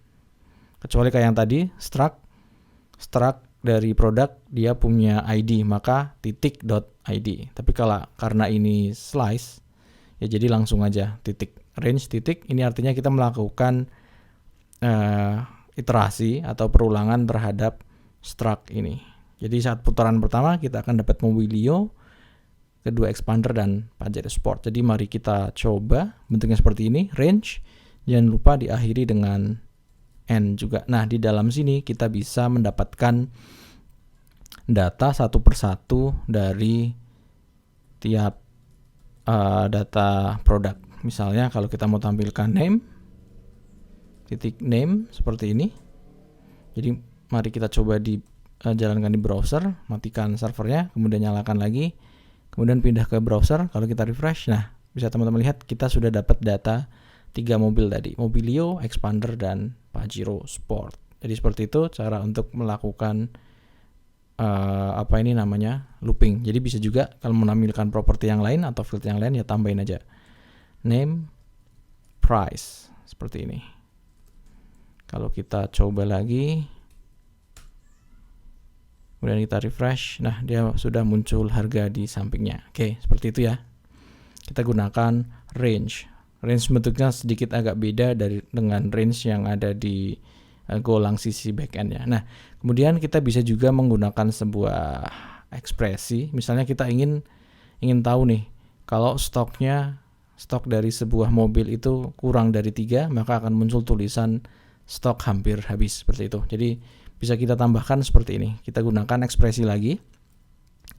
Kecuali kayak yang tadi, struct dari produk dia punya ID, maka titik.id. Tapi karena ini slice, ya jadi langsung aja titik. Range titik, ini artinya kita melakukan iterasi atau perulangan terhadap struct ini. Jadi saat putaran pertama kita akan dapat Mobilio, kedua Expander dan Pajero Sport. Jadi mari kita coba bentuknya seperti ini, range. Jangan lupa diakhiri dengan N juga. Nah, di dalam sini kita bisa mendapatkan data satu persatu dari tiap data produk. Misalnya kalau kita mau tampilkan name, titik name seperti ini. Jadi mari kita coba jalankan di browser, matikan servernya, kemudian nyalakan lagi, kemudian pindah ke browser. Kalau kita refresh, nah bisa teman-teman lihat kita sudah dapat data 3 mobil tadi, Mobilio, Expander, dan Pajero Sport. Jadi seperti itu cara untuk melakukan looping. Jadi bisa juga kalau menampilkan properti yang lain atau field yang lain ya tambahin aja name, price seperti ini. Kalau kita coba lagi, Kemudian kita refresh. Nah, dia sudah muncul harga di sampingnya. Oke, seperti itu ya. Kita gunakan range. Range bentuknya sedikit agak beda dengan range yang ada di Golang sisi backend-nya. Nah, kemudian kita bisa juga menggunakan sebuah ekspresi. Misalnya kita ingin tahu nih, kalau stok dari sebuah mobil itu kurang dari 3, maka akan muncul tulisan stok hampir habis, seperti itu. Jadi bisa kita tambahkan seperti ini. Kita gunakan ekspresi lagi.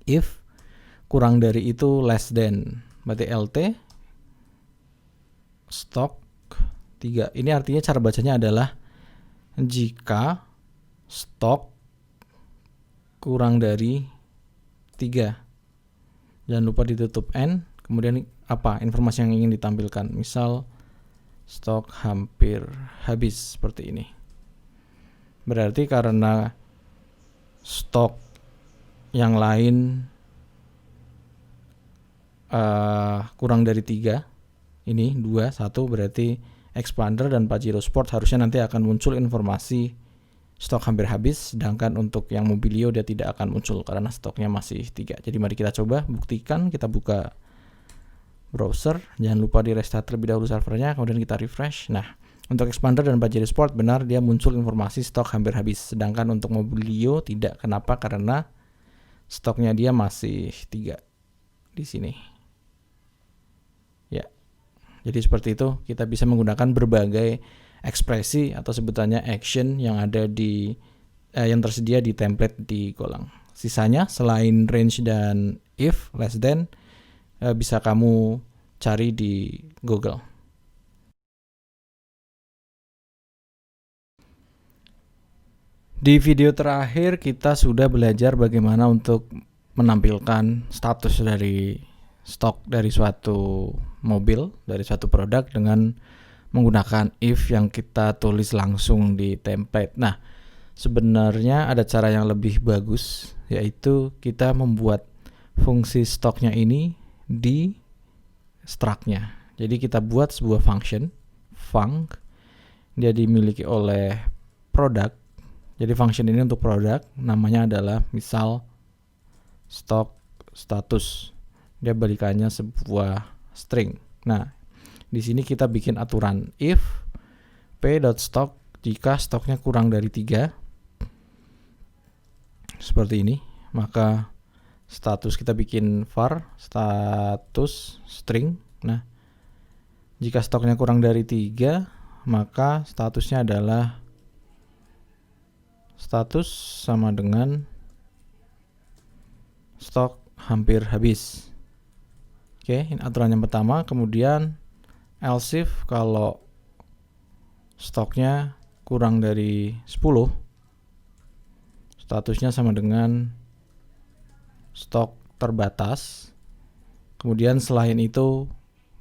If kurang dari itu less than, berarti LT stok 3. Ini artinya cara bacanya adalah jika stok kurang dari 3. Jangan lupa ditutup N. Kemudian apa informasi yang ingin ditampilkan? Misal stok hampir habis, seperti ini. Berarti karena stok yang lain kurang dari 3, ini 2, 1, berarti Expander dan Pajero Sport harusnya nanti akan muncul informasi stok hampir habis, sedangkan untuk yang Mobilio dia tidak akan muncul karena stoknya masih 3. Jadi mari kita coba buktikan. Kita buka browser, jangan lupa di restart terlebih dahulu servernya, kemudian kita refresh. Nah, untuk Expander dan Pajero Sport benar dia muncul informasi stok hampir habis, sedangkan untuk Mobilio tidak. Kenapa? Karena stoknya dia masih 3 di sini. Ya. Jadi seperti itu, kita bisa menggunakan berbagai ekspresi atau sebutannya action yang ada yang tersedia di template di Golang. Sisanya selain range dan if less than bisa kamu cari di Google. Di video terakhir kita sudah belajar bagaimana untuk menampilkan status dari stok dari suatu mobil, dari suatu produk dengan menggunakan if yang kita tulis langsung di template. Nah, sebenarnya ada cara yang lebih bagus, yaitu kita membuat fungsi stoknya ini di struct-nya. Jadi kita buat sebuah function, func, dia dimiliki oleh produk. Jadi function ini untuk produk, namanya adalah misal stock status. Dia balikannya sebuah string. Nah, di sini kita bikin aturan if p.stock jika stoknya kurang dari 3 seperti ini, maka status kita bikin var status string. Nah, jika stoknya kurang dari 3, maka statusnya adalah status sama dengan stok hampir habis. Oke, ini aturan yang pertama. Kemudian else if kalau stoknya kurang dari 10, statusnya sama dengan stok terbatas. Kemudian selain itu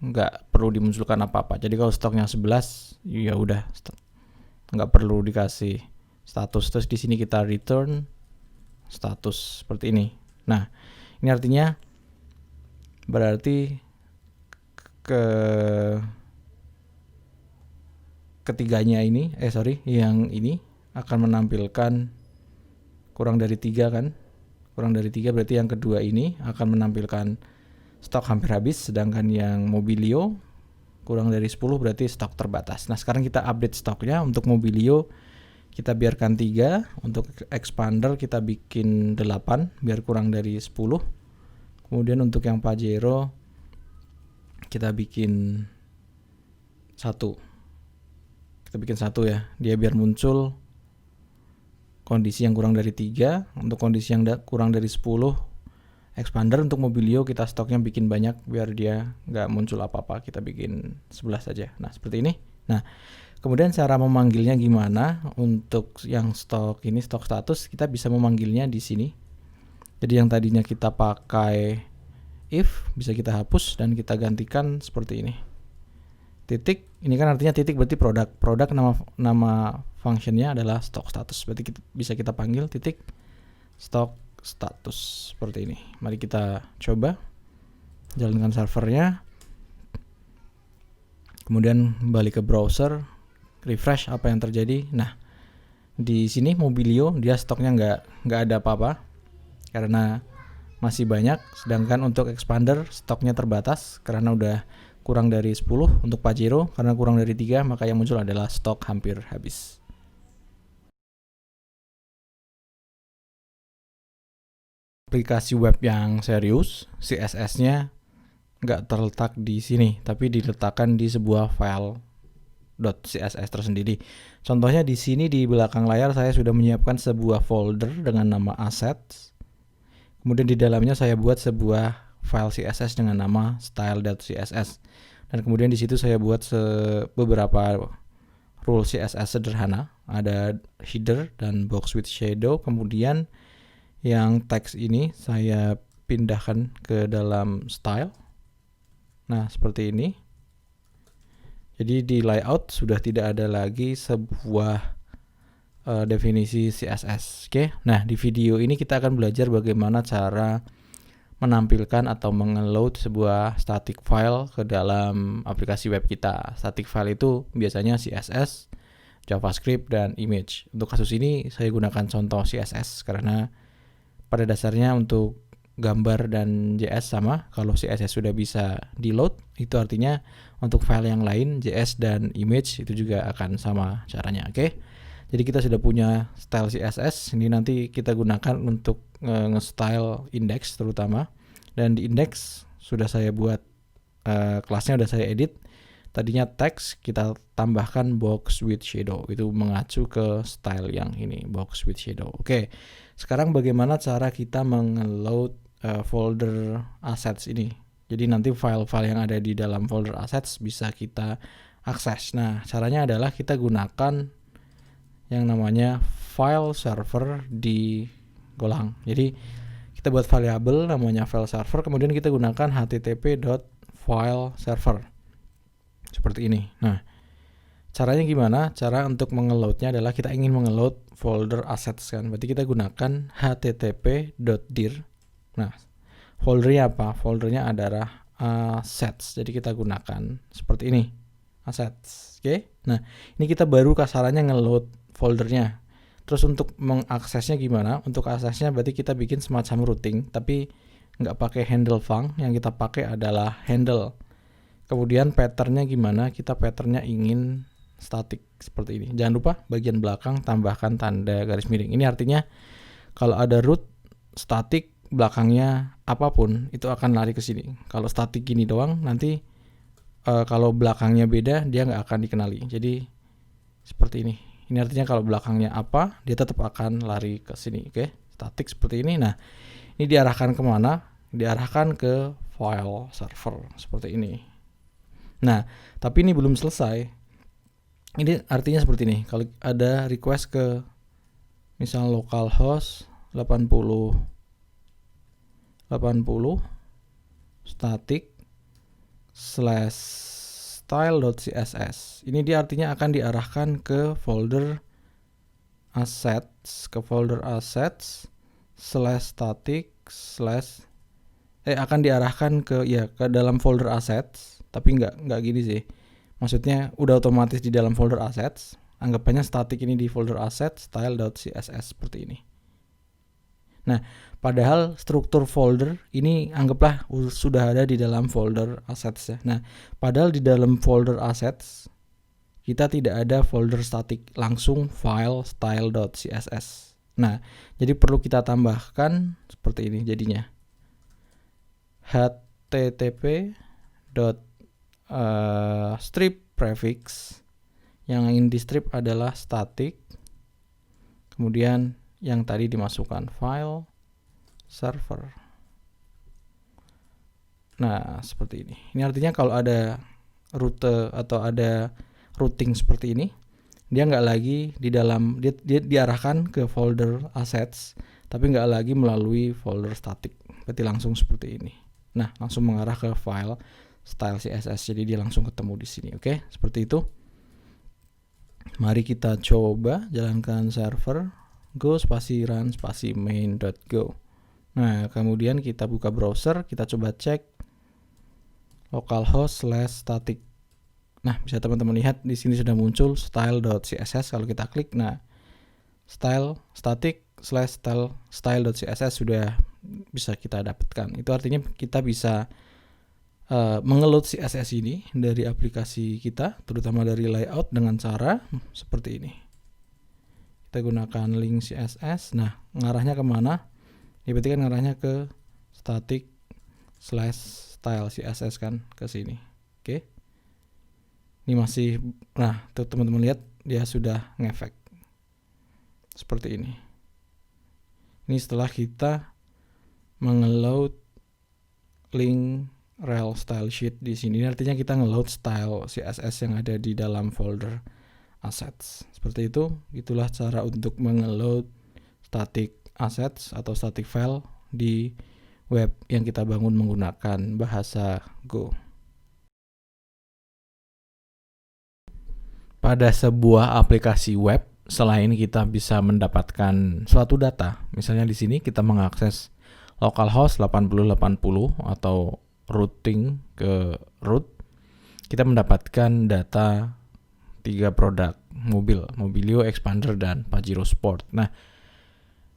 nggak perlu dimunculkan apa-apa. Jadi kalau stoknya 11, ya udah nggak perlu dikasih status. Terus di sini kita return status seperti ini. Nah, ini artinya berarti ketiganya ini, yang ini akan menampilkan kurang dari 3 kan? Kurang dari 3 berarti yang kedua ini akan menampilkan stok hampir habis, sedangkan yang Mobilio kurang dari 10 berarti stok terbatas. Nah, sekarang kita update stoknya. Untuk Mobilio kita biarkan 3, untuk Expander kita bikin 8 biar kurang dari 10. Kemudian untuk yang Pajero kita bikin 1. Kita bikin 1 ya. Dia biar muncul kondisi yang kurang dari 3. Untuk kondisi yang kurang dari 10 Expander. Untuk Mobilio kita stoknya bikin banyak biar dia nggak muncul apa-apa. Kita bikin 11 saja. Nah, seperti ini. Nah, kemudian cara memanggilnya gimana? Untuk yang stok ini, stok status, kita bisa memanggilnya di sini. Jadi yang tadinya kita pakai if bisa kita hapus dan kita gantikan seperti ini. Titik, ini kan artinya titik berarti produk. Produk nama functionnya adalah stock status. Berarti bisa kita panggil titik stock status seperti ini. Mari kita coba jalankan servernya. Kemudian balik ke browser, refresh apa yang terjadi. Nah, di sini Mobilio dia stoknya nggak ada apa-apa. karena masih banyak, sedangkan untuk expander stoknya terbatas karena udah kurang dari 10. Untuk Pajero karena kurang dari 3, maka yang muncul adalah stok hampir habis. Aplikasi web yang serius, CSS-nya nggak terletak di sini, tapi diletakkan di sebuah file .css tersendiri. Contohnya di sini di belakang layar saya sudah menyiapkan sebuah folder dengan nama assets. Kemudian di dalamnya saya buat sebuah file CSS dengan nama style.css. Dan kemudian di situ saya buat beberapa rule CSS sederhana. Ada header dan box with shadow. Kemudian yang teks ini saya pindahkan ke dalam style. Nah, seperti ini. Jadi di layout sudah tidak ada lagi sebuah definisi CSS. Oke. Nah, di video ini kita akan belajar bagaimana cara menampilkan atau mengeload sebuah static file ke dalam aplikasi web kita. Static file itu biasanya CSS, JavaScript, dan image. Untuk kasus ini saya gunakan contoh CSS karena pada dasarnya untuk gambar dan JS sama. Kalau CSS sudah bisa di load, itu artinya untuk file yang lain JS dan image itu juga akan sama caranya. Oke. Jadi kita sudah punya style CSS. Ini nanti kita gunakan untuk nge-style index terutama. Dan di index sudah saya buat kelasnya, sudah saya edit. Tadinya text, kita tambahkan box with shadow. Itu mengacu ke style yang ini, box with shadow. Oke. Sekarang bagaimana cara kita mengeload folder assets ini? Jadi nanti file-file yang ada di dalam folder assets bisa kita akses. Nah, caranya adalah kita gunakan yang namanya file server di Golang. Jadi kita buat variabel namanya file server, kemudian kita gunakan http.fileserver seperti ini. Nah, caranya gimana? Cara untuk mengeloadnya adalah kita ingin mengeload folder assets kan. Berarti kita gunakan http.dir. Nah, foldernya apa? Foldernya adalah assets. Jadi kita gunakan seperti ini, assets. Oke. Nah, ini kita baru kasarannya ngeload foldernya. Terus untuk mengaksesnya gimana? Untuk aksesnya berarti kita bikin semacam routing, tapi nggak pakai handle func. Yang kita pakai adalah handle. Kemudian patternnya gimana? Kita patternnya ingin static seperti ini. Jangan lupa bagian belakang tambahkan tanda garis miring. Ini artinya kalau ada root static belakangnya apapun itu akan lari ke sini. Kalau static gini doang, nanti kalau belakangnya beda dia nggak akan dikenali. Jadi seperti ini. Ini artinya kalau belakangnya apa, dia tetap akan lari ke sini. Oke, static seperti ini. Nah, ini diarahkan kemana? Diarahkan ke file server seperti ini. Nah, tapi ini belum selesai. Ini artinya seperti ini. Kalau ada request ke misal localhost 80 static /style.css. Ini dia artinya akan diarahkan ke folder assets, /static/ akan diarahkan ke dalam folder assets, tapi nggak gini sih. Maksudnya udah otomatis di dalam folder assets. Anggapannya static ini di folder assets style.css seperti ini. Nah, padahal struktur folder ini anggaplah sudah ada di dalam folder assets ya. Nah, padahal di dalam folder assets kita tidak ada folder static, langsung file style.css. Nah, jadi perlu kita tambahkan seperti ini jadinya. http.strip prefix, yang ingin di strip adalah static, kemudian yang tadi dimasukkan file server. Nah, seperti ini. Ini artinya kalau ada rute atau ada routing seperti ini, dia nggak lagi di dalam, dia diarahkan ke folder assets, tapi nggak lagi melalui folder static. Berarti langsung seperti ini. Nah, langsung mengarah ke file style CSS. Jadi dia langsung ketemu di sini. Oke, seperti itu. Mari kita coba jalankan server. Go spasi run spasi main.go. Nah, kemudian kita buka browser, kita coba cek localhost /static. Nah, bisa teman-teman lihat di sini sudah muncul style.css kalau kita klik. Nah, style static style.css sudah bisa kita dapatkan. Itu artinya kita bisa mengeload CSS ini dari aplikasi kita, terutama dari layout dengan cara seperti ini. Kita gunakan link CSS. Nah, ngarahnya kemana? Ya berarti kan ngarahnya ke static/style CSS kan, ke sini. Oke. Ini masih, nah tuh teman-teman lihat dia sudah ngefek seperti ini. Ini setelah kita mengeload link rel style sheet di sini. Ini artinya kita ngeload style CSS yang ada di dalam folder assets. Seperti itu. Itulah cara untuk mengeload static assets atau static file di web yang kita bangun menggunakan bahasa Go. Pada sebuah aplikasi web, selain kita bisa mendapatkan suatu data, misalnya di sini kita mengakses localhost 8080 atau routing ke root, kita mendapatkan data 3 produk mobil, Mobilio, Expander, dan Pajero Sport. Nah,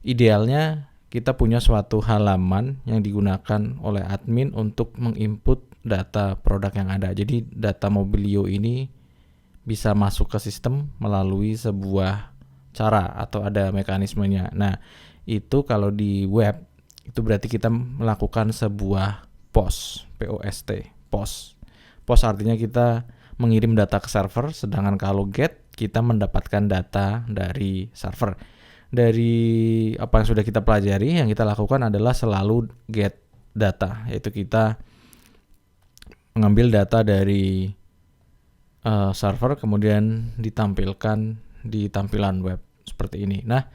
idealnya kita punya suatu halaman yang digunakan oleh admin untuk menginput data produk yang ada. Jadi data Mobilio ini bisa masuk ke sistem melalui sebuah cara atau ada mekanismenya. Nah, itu kalau di web itu berarti kita melakukan sebuah POST, POST artinya kita mengirim data ke server, sedangkan kalau GET kita mendapatkan data dari server. Dari apa yang sudah kita pelajari, yang kita lakukan adalah selalu GET data, yaitu kita mengambil data dari server kemudian ditampilkan di tampilan web seperti ini. Nah,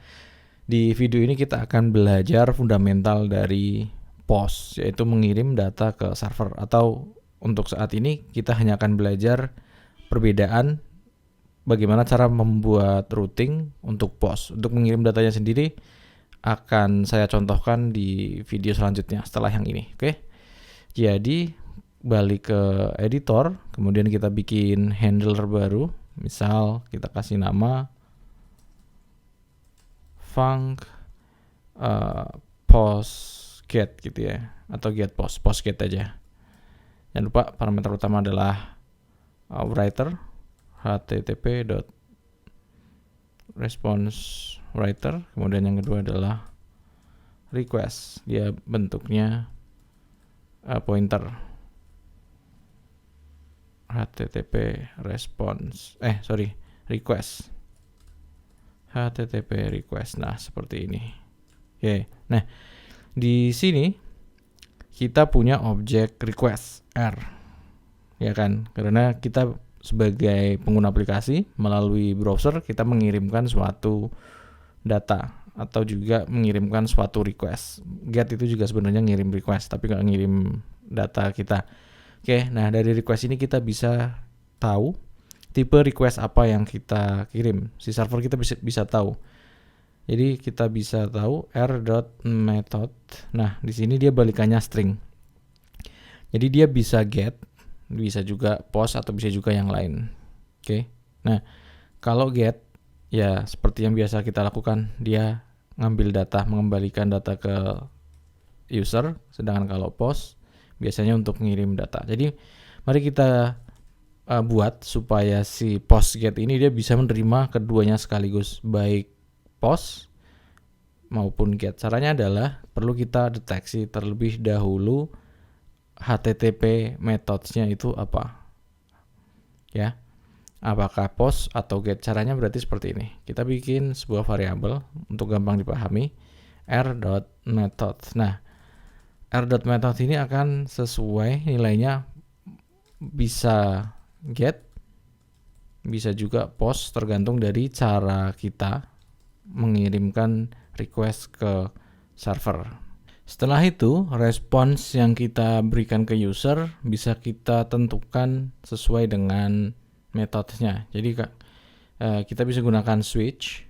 di video ini kita akan belajar fundamental dari POST, yaitu mengirim data ke server, atau untuk saat ini kita hanya akan belajar perbedaan bagaimana cara membuat routing untuk POST. Untuk mengirim datanya sendiri akan saya contohkan di video selanjutnya setelah yang ini. Oke. Jadi balik ke editor, kemudian kita bikin handler baru. Misal kita kasih nama func post get gitu ya, atau get post get aja. Jangan lupa parameter utama adalah writer, http.response writer, kemudian yang kedua adalah request, dia bentuknya pointer, request, http request. Nah, seperti ini. Oke. Nah, di sini kita punya objek request R, ya kan? Karena kita sebagai pengguna aplikasi melalui browser kita mengirimkan suatu data atau juga mengirimkan suatu request. Get itu juga sebenarnya ngirim request tapi nggak ngirim data kita. Oke, nah dari request ini kita bisa tahu tipe request apa yang kita kirim. Si server kita bisa tahu. Jadi kita bisa tahu r.method. Nah, di sini dia balikannya string. Jadi dia bisa get, bisa juga post, atau bisa juga yang lain. Oke. Nah, kalau get ya seperti yang biasa kita lakukan, dia ngambil data, mengembalikan data ke user, sedangkan kalau post biasanya untuk ngirim data. Jadi mari kita buat supaya si post get ini dia bisa menerima keduanya sekaligus, baik post maupun get. Caranya adalah perlu kita deteksi terlebih dahulu HTTP methods-nya itu apa. Ya. Apakah post atau get. Caranya berarti seperti ini. Kita bikin sebuah variabel untuk gampang dipahami, r.method. Nah, r.method ini akan sesuai nilainya, bisa get, bisa juga post, tergantung dari cara kita mengirimkan request ke server. Setelah itu, respons yang kita berikan ke user bisa kita tentukan sesuai dengan metodenya. Jadi kita bisa gunakan switch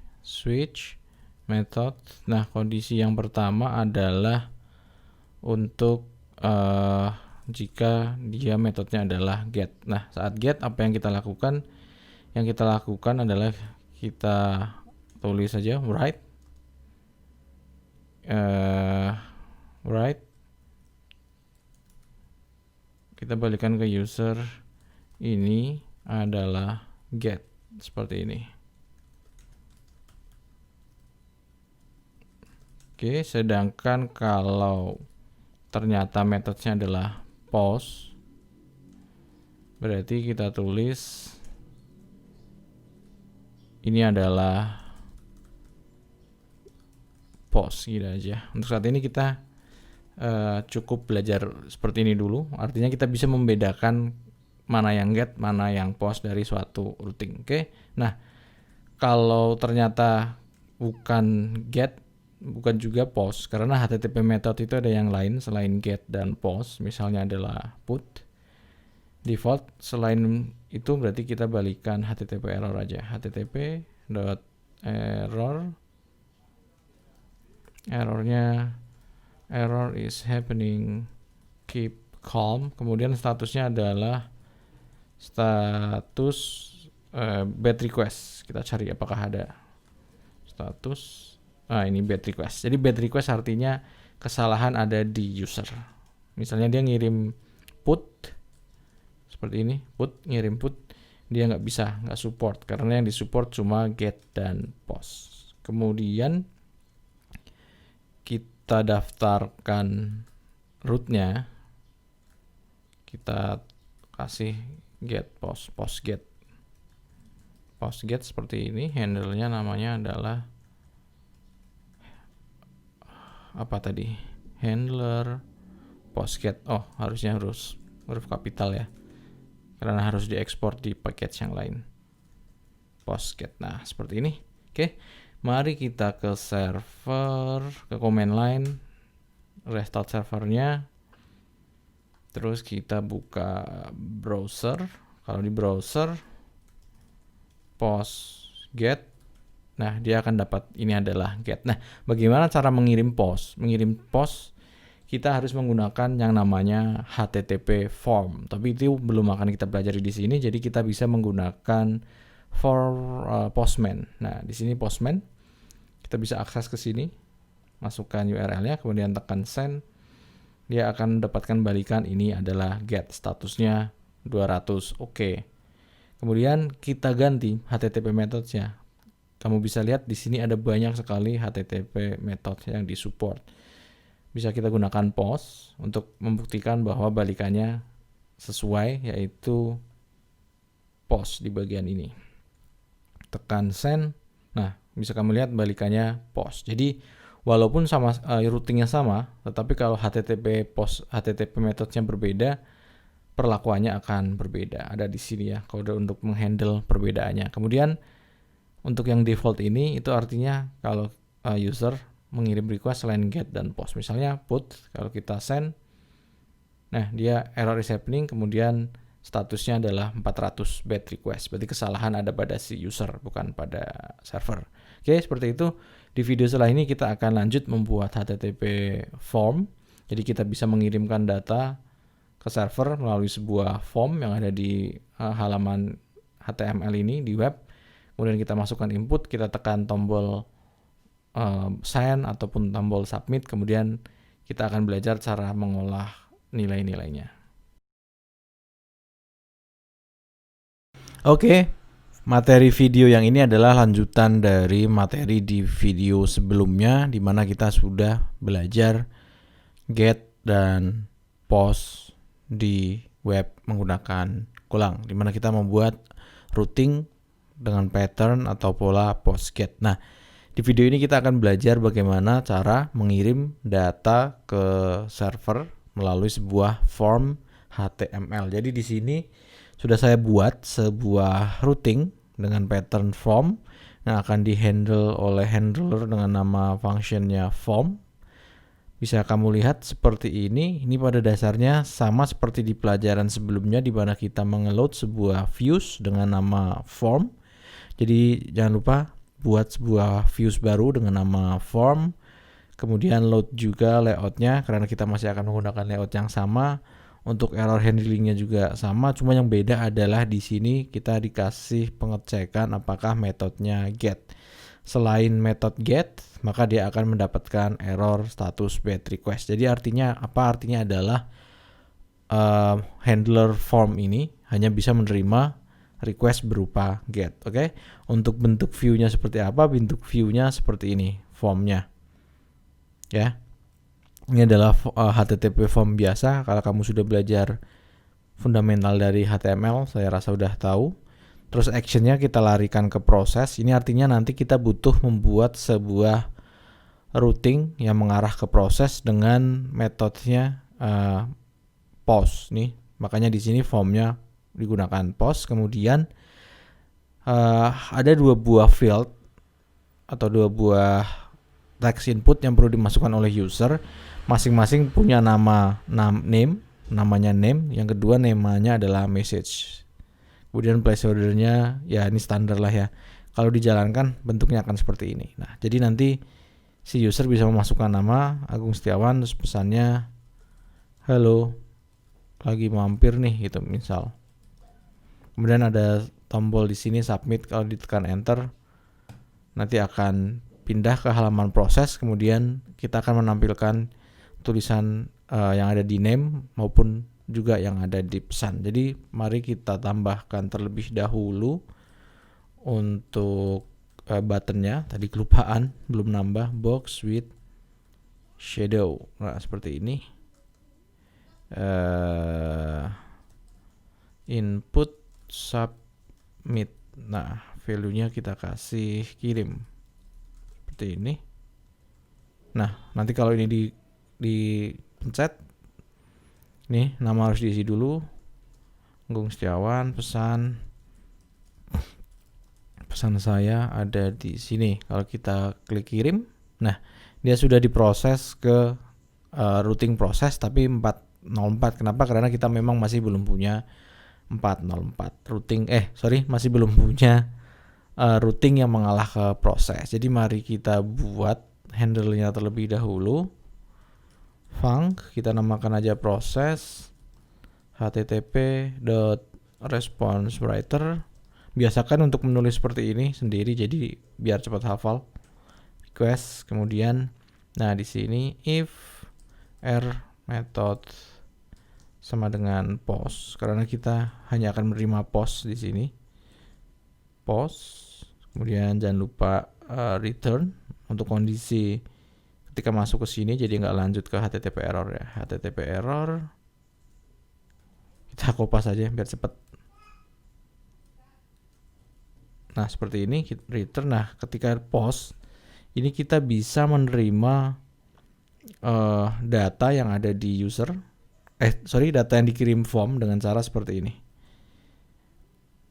method. Nah, kondisi yang pertama adalah untuk jika dia metodenya adalah get. Nah, saat get apa yang kita lakukan? Yang kita lakukan adalah kita tulis saja write right, kita balikan ke user, ini adalah get seperti ini. Oke, sedangkan kalau ternyata metodenya adalah post, berarti kita tulis ini adalah post, gitu aja. Untuk saat ini kita cukup belajar seperti ini dulu. Artinya kita bisa membedakan mana yang get, mana yang post dari suatu routing. Oke. Nah, kalau ternyata bukan get, bukan juga post, karena HTTP method itu ada yang lain selain get dan post, misalnya adalah put. Default selain itu berarti kita balikan HTTP error aja. HTTP.error, errornya error is happening, keep calm. Kemudian statusnya adalah status bad request. Kita cari apakah ada status. Ini bad request. Jadi bad request artinya kesalahan ada di user. Misalnya dia ngirim put seperti ini, ngirim put, dia nggak support karena yang disupport cuma get dan post. Kemudian kita daftarkan rootnya, kita kasih get post get seperti ini. Handle-nya namanya adalah apa tadi, handler postget. Harusnya huruf kapital ya, karena harus diekspor di package yang lain, postget. Nah seperti ini. Oke, mari kita ke server, ke command line, restart servernya, terus kita buka browser. Kalau di browser postget, nah dia akan dapat ini adalah get. Nah bagaimana cara mengirim post? Mengirim post kita harus menggunakan yang namanya HTTP form, tapi itu belum akan kita pelajari di sini. Jadi kita bisa menggunakan Postman. Nah di sini Postman, kita bisa akses ke sini, masukkan URL-nya, kemudian tekan send. Dia akan mendapatkan balikan ini adalah get, statusnya 200. Oke. Kemudian kita ganti HTTP methodnya. Kamu bisa lihat di sini ada banyak sekali HTTP method yang disupport. Bisa kita gunakan post untuk membuktikan bahwa balikannya sesuai, yaitu post di bagian ini. Tekan send. Nah, bisa kamu lihat balikannya post. Jadi walaupun sama routingnya sama, tetapi kalau HTTP methodnya berbeda, perlakuannya akan berbeda. Ada di sini ya kode untuk menghandle perbedaannya. Kemudian untuk yang default ini, itu artinya kalau user mengirim request selain get dan post. Misalnya put, kalau kita send, nah dia error is happening, kemudian statusnya adalah 400 bad request. Berarti kesalahan ada pada si user, bukan pada server. Oke, seperti itu. Di video setelah ini kita akan lanjut membuat HTTP form. Jadi kita bisa mengirimkan data ke server melalui sebuah form yang ada di halaman HTML ini di web. Kemudian kita masukkan input, kita tekan tombol send ataupun tombol submit, kemudian kita akan belajar cara mengolah nilai-nilainya. Oke, materi video yang ini adalah lanjutan dari materi di video sebelumnya, di mana kita sudah belajar get dan post di web menggunakan Golang, di mana kita membuat routing dengan pattern atau pola postget. Nah, di video ini kita akan belajar bagaimana cara mengirim data ke server melalui sebuah form HTML. Jadi di sini sudah saya buat sebuah routing dengan pattern form yang akan dihandle oleh handler dengan nama functionnya form. Bisa kamu lihat seperti ini. Ini pada dasarnya sama seperti di pelajaran sebelumnya, di mana kita mengeload sebuah views dengan nama form. Jadi jangan lupa buat sebuah views baru dengan nama form, kemudian load juga layoutnya karena kita masih akan menggunakan layout yang sama. Untuk error handlingnya juga sama, cuma yang beda adalah di sini kita dikasih pengecekan apakah metodenya get selain metode get, maka dia akan mendapatkan error status bad request. Jadi artinya apa? Artinya adalah handler form ini hanya bisa menerima request berupa get. Oke. Untuk bentuk view-nya seperti apa? Bentuk view-nya seperti ini, formnya. Ya. Ini adalah HTTP form biasa. Kalau kamu sudah belajar fundamental dari HTML, saya rasa udah tahu. Terus actionnya kita larikan ke proses. Ini artinya nanti kita butuh membuat sebuah routing yang mengarah ke proses dengan metodenya post nih. Makanya di sini formnya digunakan post. Kemudian ada 2 buah field atau 2 buah text input yang perlu dimasukkan oleh user. Masing-masing punya name, namanya name. Yang kedua namanya adalah message. Kemudian placeholder-nya ya ini standar lah ya. Kalau dijalankan bentuknya akan seperti ini. Nah, jadi nanti si user bisa memasukkan nama Agung Setiawan, terus pesannya halo, lagi mampir nih gitu misal. Kemudian ada tombol di sini submit, kalau ditekan enter nanti akan pindah ke halaman proses, kemudian kita akan menampilkan tulisan yang ada di name maupun juga yang ada di pesan. Jadi mari kita tambahkan terlebih dahulu untuk buttonnya. Tadi kelupaan belum nambah box with shadow. Nah seperti ini. Input submit. Nah value-nya kita kasih kirim seperti ini. Nah nanti kalau ini dipencet, nih nama harus diisi dulu, Agung Setiawan, pesan saya ada di sini. Kalau kita klik kirim, nah dia sudah diproses ke routing proses tapi 404. Kenapa? Karena kita memang masih belum punya 404 routing. Masih belum punya routing yang mengalah ke proses. Jadi mari kita buat handle-nya terlebih dahulu. Func, kita namakan aja proses http.responsewriter. Biasakan untuk menulis seperti ini sendiri jadi biar cepat hafal. Request, kemudian nah di sini if method sama dengan post, karena kita hanya akan menerima post di sini. Post, kemudian jangan lupa return untuk kondisi ketika masuk ke sini, jadi nggak lanjut ke HTTP error ya. HTTP error kita kopas aja biar cepat. Nah seperti ini return. Nah ketika post ini kita bisa menerima data yang ada di user. Data yang dikirim form dengan cara seperti ini.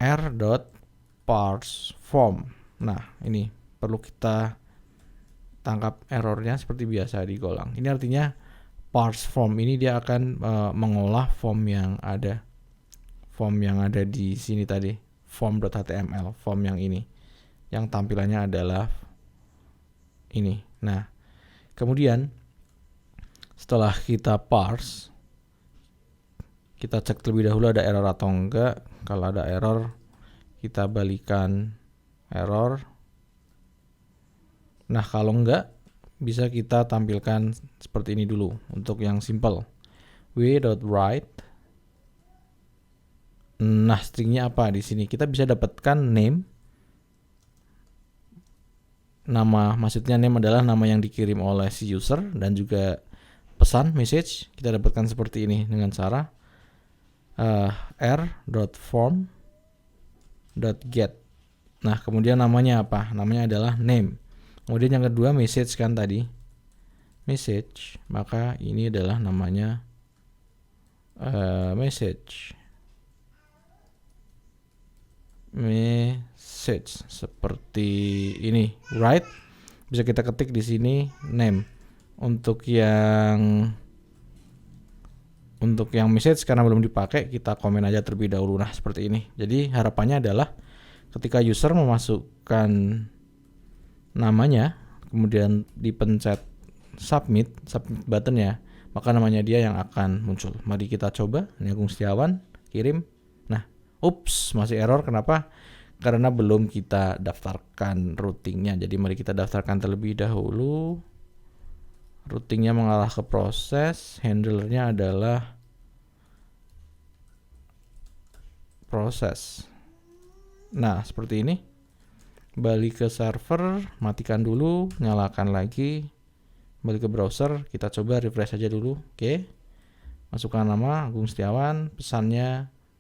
r.parseForm. Nah ini perlu kita tangkap errornya seperti biasa di golang. Ini artinya parse form ini dia akan mengolah form yang ada di sini tadi, form.html, form yang ini, yang tampilannya adalah ini. Nah, kemudian setelah kita parse, kita cek terlebih dahulu ada error atau enggak. Kalau ada error, kita balikan error. Nah kalau enggak, bisa kita tampilkan seperti ini dulu untuk yang simple. w.write. Nah stringnya apa di sini? Kita bisa dapatkan name. Nama, maksudnya name adalah nama yang dikirim oleh si user, dan juga pesan message kita dapatkan seperti ini dengan cara r.form.get. Nah kemudian namanya apa? Namanya adalah name. Kemudian yang kedua message kan tadi, message, maka ini adalah namanya message seperti ini. Write bisa kita ketik di sini name. Untuk yang message karena belum dipakai, kita komen aja terlebih dahulu. Nah seperti ini. Jadi harapannya adalah ketika user memasukkan namanya, kemudian dipencet submit buttonnya, maka namanya dia yang akan muncul. Mari kita coba. Ini Agung Setiawan, kirim. Nah, masih error. Kenapa? karena belum kita daftarkan routingnya. Jadi mari kita daftarkan terlebih dahulu. Routingnya mengarah ke proses, handlernya adalah proses. Nah, seperti ini. Balik ke server, matikan dulu, nyalakan lagi. Balik ke browser, kita coba refresh aja dulu. Oke. Masukkan nama Agung Setiawan, pesan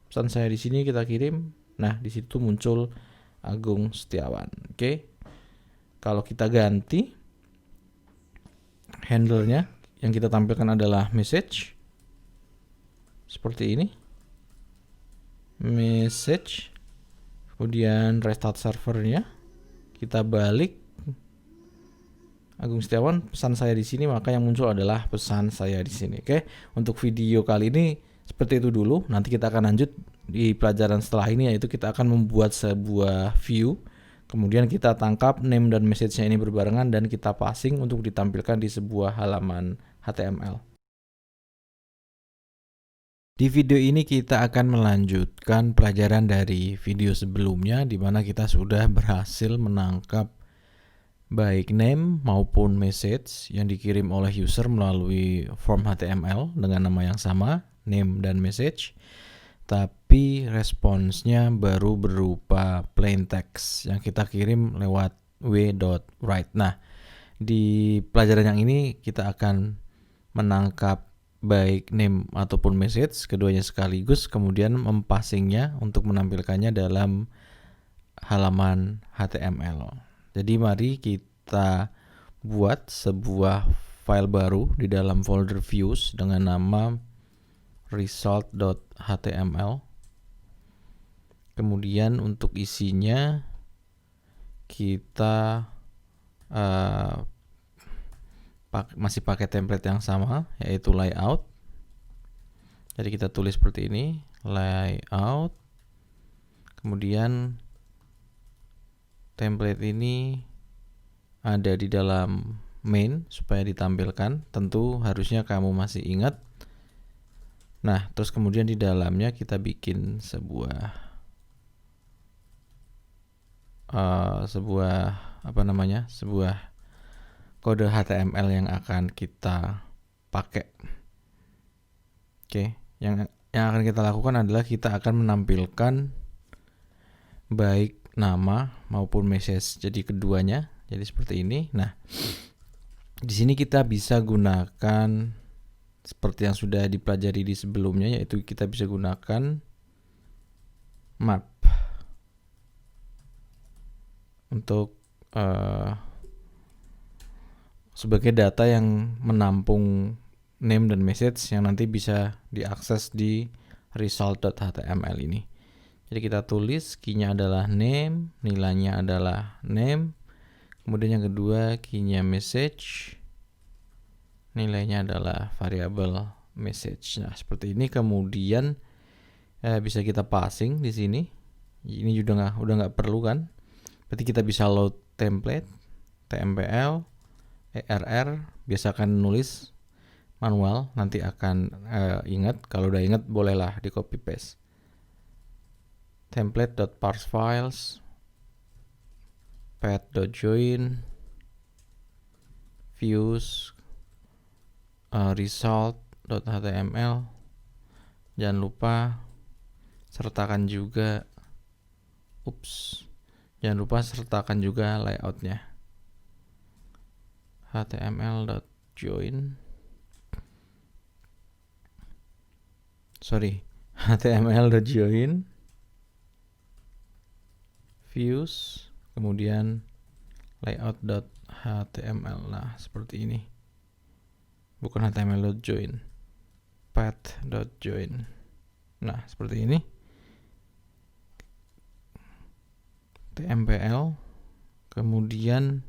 saya di sini kita kirim. Nah, di situ muncul Agung Setiawan. Oke. Kalau kita ganti handlernya, yang kita tampilkan adalah message. Seperti ini. Message. Kemudian restart servernya. Kita balik Agung Setiawan, pesan saya di sini, maka yang muncul adalah pesan saya di sini. Oke, untuk video kali ini seperti itu dulu. Nanti kita akan lanjut di pelajaran setelah ini, yaitu kita akan membuat sebuah view. Kemudian kita tangkap name dan message-nya ini berbarengan dan kita passing untuk ditampilkan di sebuah halaman HTML. Di video ini kita akan melanjutkan pelajaran dari video sebelumnya, di mana kita sudah berhasil menangkap baik name maupun message yang dikirim oleh user melalui form HTML dengan nama yang sama, name dan message. Tapi responsnya baru berupa plain text yang kita kirim lewat w.write. Nah, di pelajaran yang ini kita akan menangkap baik name ataupun message, keduanya sekaligus, kemudian mempassingnya untuk menampilkannya dalam halaman HTML. Jadi mari kita buat sebuah file baru di dalam folder views dengan nama result.html. Kemudian untuk isinya kita masih pakai template yang sama, yaitu layout. Jadi kita tulis seperti ini, layout. Kemudian template ini ada di dalam main supaya ditampilkan. Tentu harusnya kamu masih ingat. Nah, terus kemudian di dalamnya kita bikin sebuah kode HTML yang akan kita pakai. Oke, yang akan kita lakukan adalah kita akan menampilkan baik nama maupun message. Jadi keduanya. Jadi seperti ini. Nah, di sini kita bisa gunakan seperti yang sudah dipelajari di sebelumnya, yaitu kita bisa gunakan map untuk sebagai data yang menampung name dan message yang nanti bisa diakses di result.html ini. Jadi kita tulis key-nya adalah name, nilainya adalah name. Kemudian yang kedua key-nya message, nilainya adalah variabel message. Nah, seperti ini. Kemudian bisa kita passing di sini. Ini udah nggak perlu kan? Berarti kita bisa load template, tmpl, err, biasakan nulis manual, nanti akan ingat. Kalau udah ingat bolehlah di copy paste. Template.parsefiles, path.join, views, result.html. Jangan lupa sertakan juga layoutnya. html.join views, kemudian layout.html. Nah, seperti ini. Bukan html.join, path.join. Nah, seperti ini. tmpl, kemudian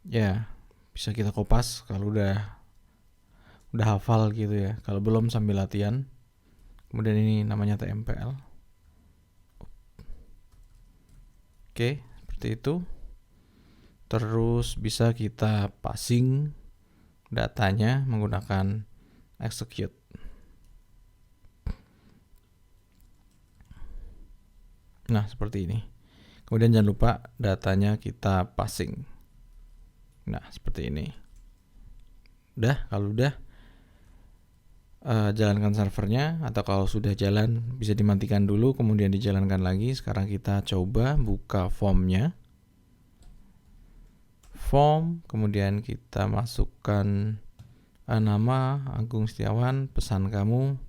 ya bisa kita kopas kalau udah hafal gitu ya. Kalau belum sambil latihan. Kemudian ini namanya tmpl. Oke, seperti itu. Terus bisa kita passing datanya menggunakan execute. Nah, seperti ini. Kemudian jangan lupa datanya kita passing. Nah, seperti ini. Kalau udah jalankan servernya, atau kalau sudah jalan bisa dimatikan dulu kemudian dijalankan lagi. Sekarang kita coba buka formnya. Form, kemudian kita masukkan nama Agung Setiawan, pesan kamu.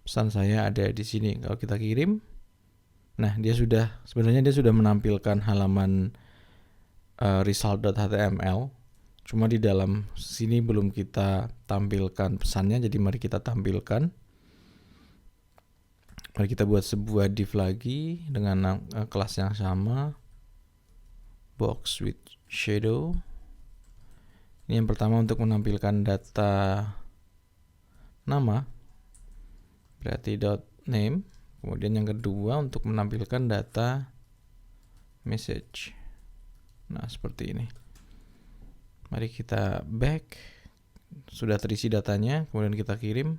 Pesan saya ada di sini. Kalau kita kirim, nah sebenarnya dia sudah menampilkan halaman result.html. Cuma di dalam sini belum kita tampilkan pesannya, jadi mari kita tampilkan. Mari kita buat sebuah div lagi dengan kelas yang sama, box with shadow. Ini yang pertama untuk menampilkan data nama, berarti .name. Kemudian yang kedua untuk menampilkan data message. Nah, seperti ini. Mari kita back. Sudah terisi datanya, kemudian kita kirim.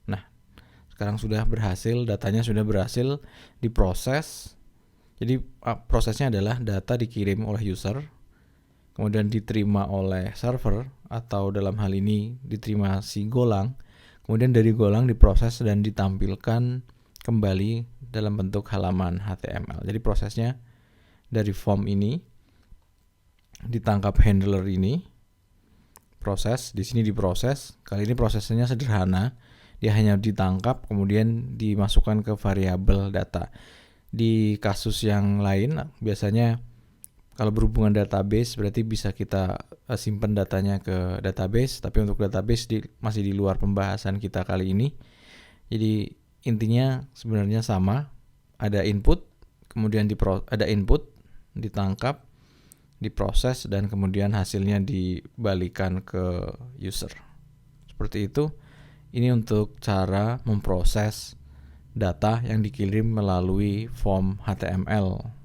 Nah, sekarang sudah berhasil, datanya sudah berhasil diproses. Jadi prosesnya adalah data dikirim oleh user, kemudian diterima oleh server, atau dalam hal ini diterima si Golang. Kemudian dari Golang diproses dan ditampilkan kembali dalam bentuk halaman HTML. Jadi prosesnya dari form ini ditangkap handler ini, proses di sini diproses. Kali ini prosesnya sederhana, dia hanya ditangkap kemudian dimasukkan ke variabel data. Di kasus yang lain biasanya kalau berhubungan database berarti bisa kita simpan datanya ke database, tapi untuk database masih di luar pembahasan kita kali ini. Jadi intinya sebenarnya sama, ada input, kemudian ada input, ditangkap, diproses, dan kemudian hasilnya dibalikan ke user. Seperti itu. Ini untuk cara memproses data yang dikirim melalui form HTML.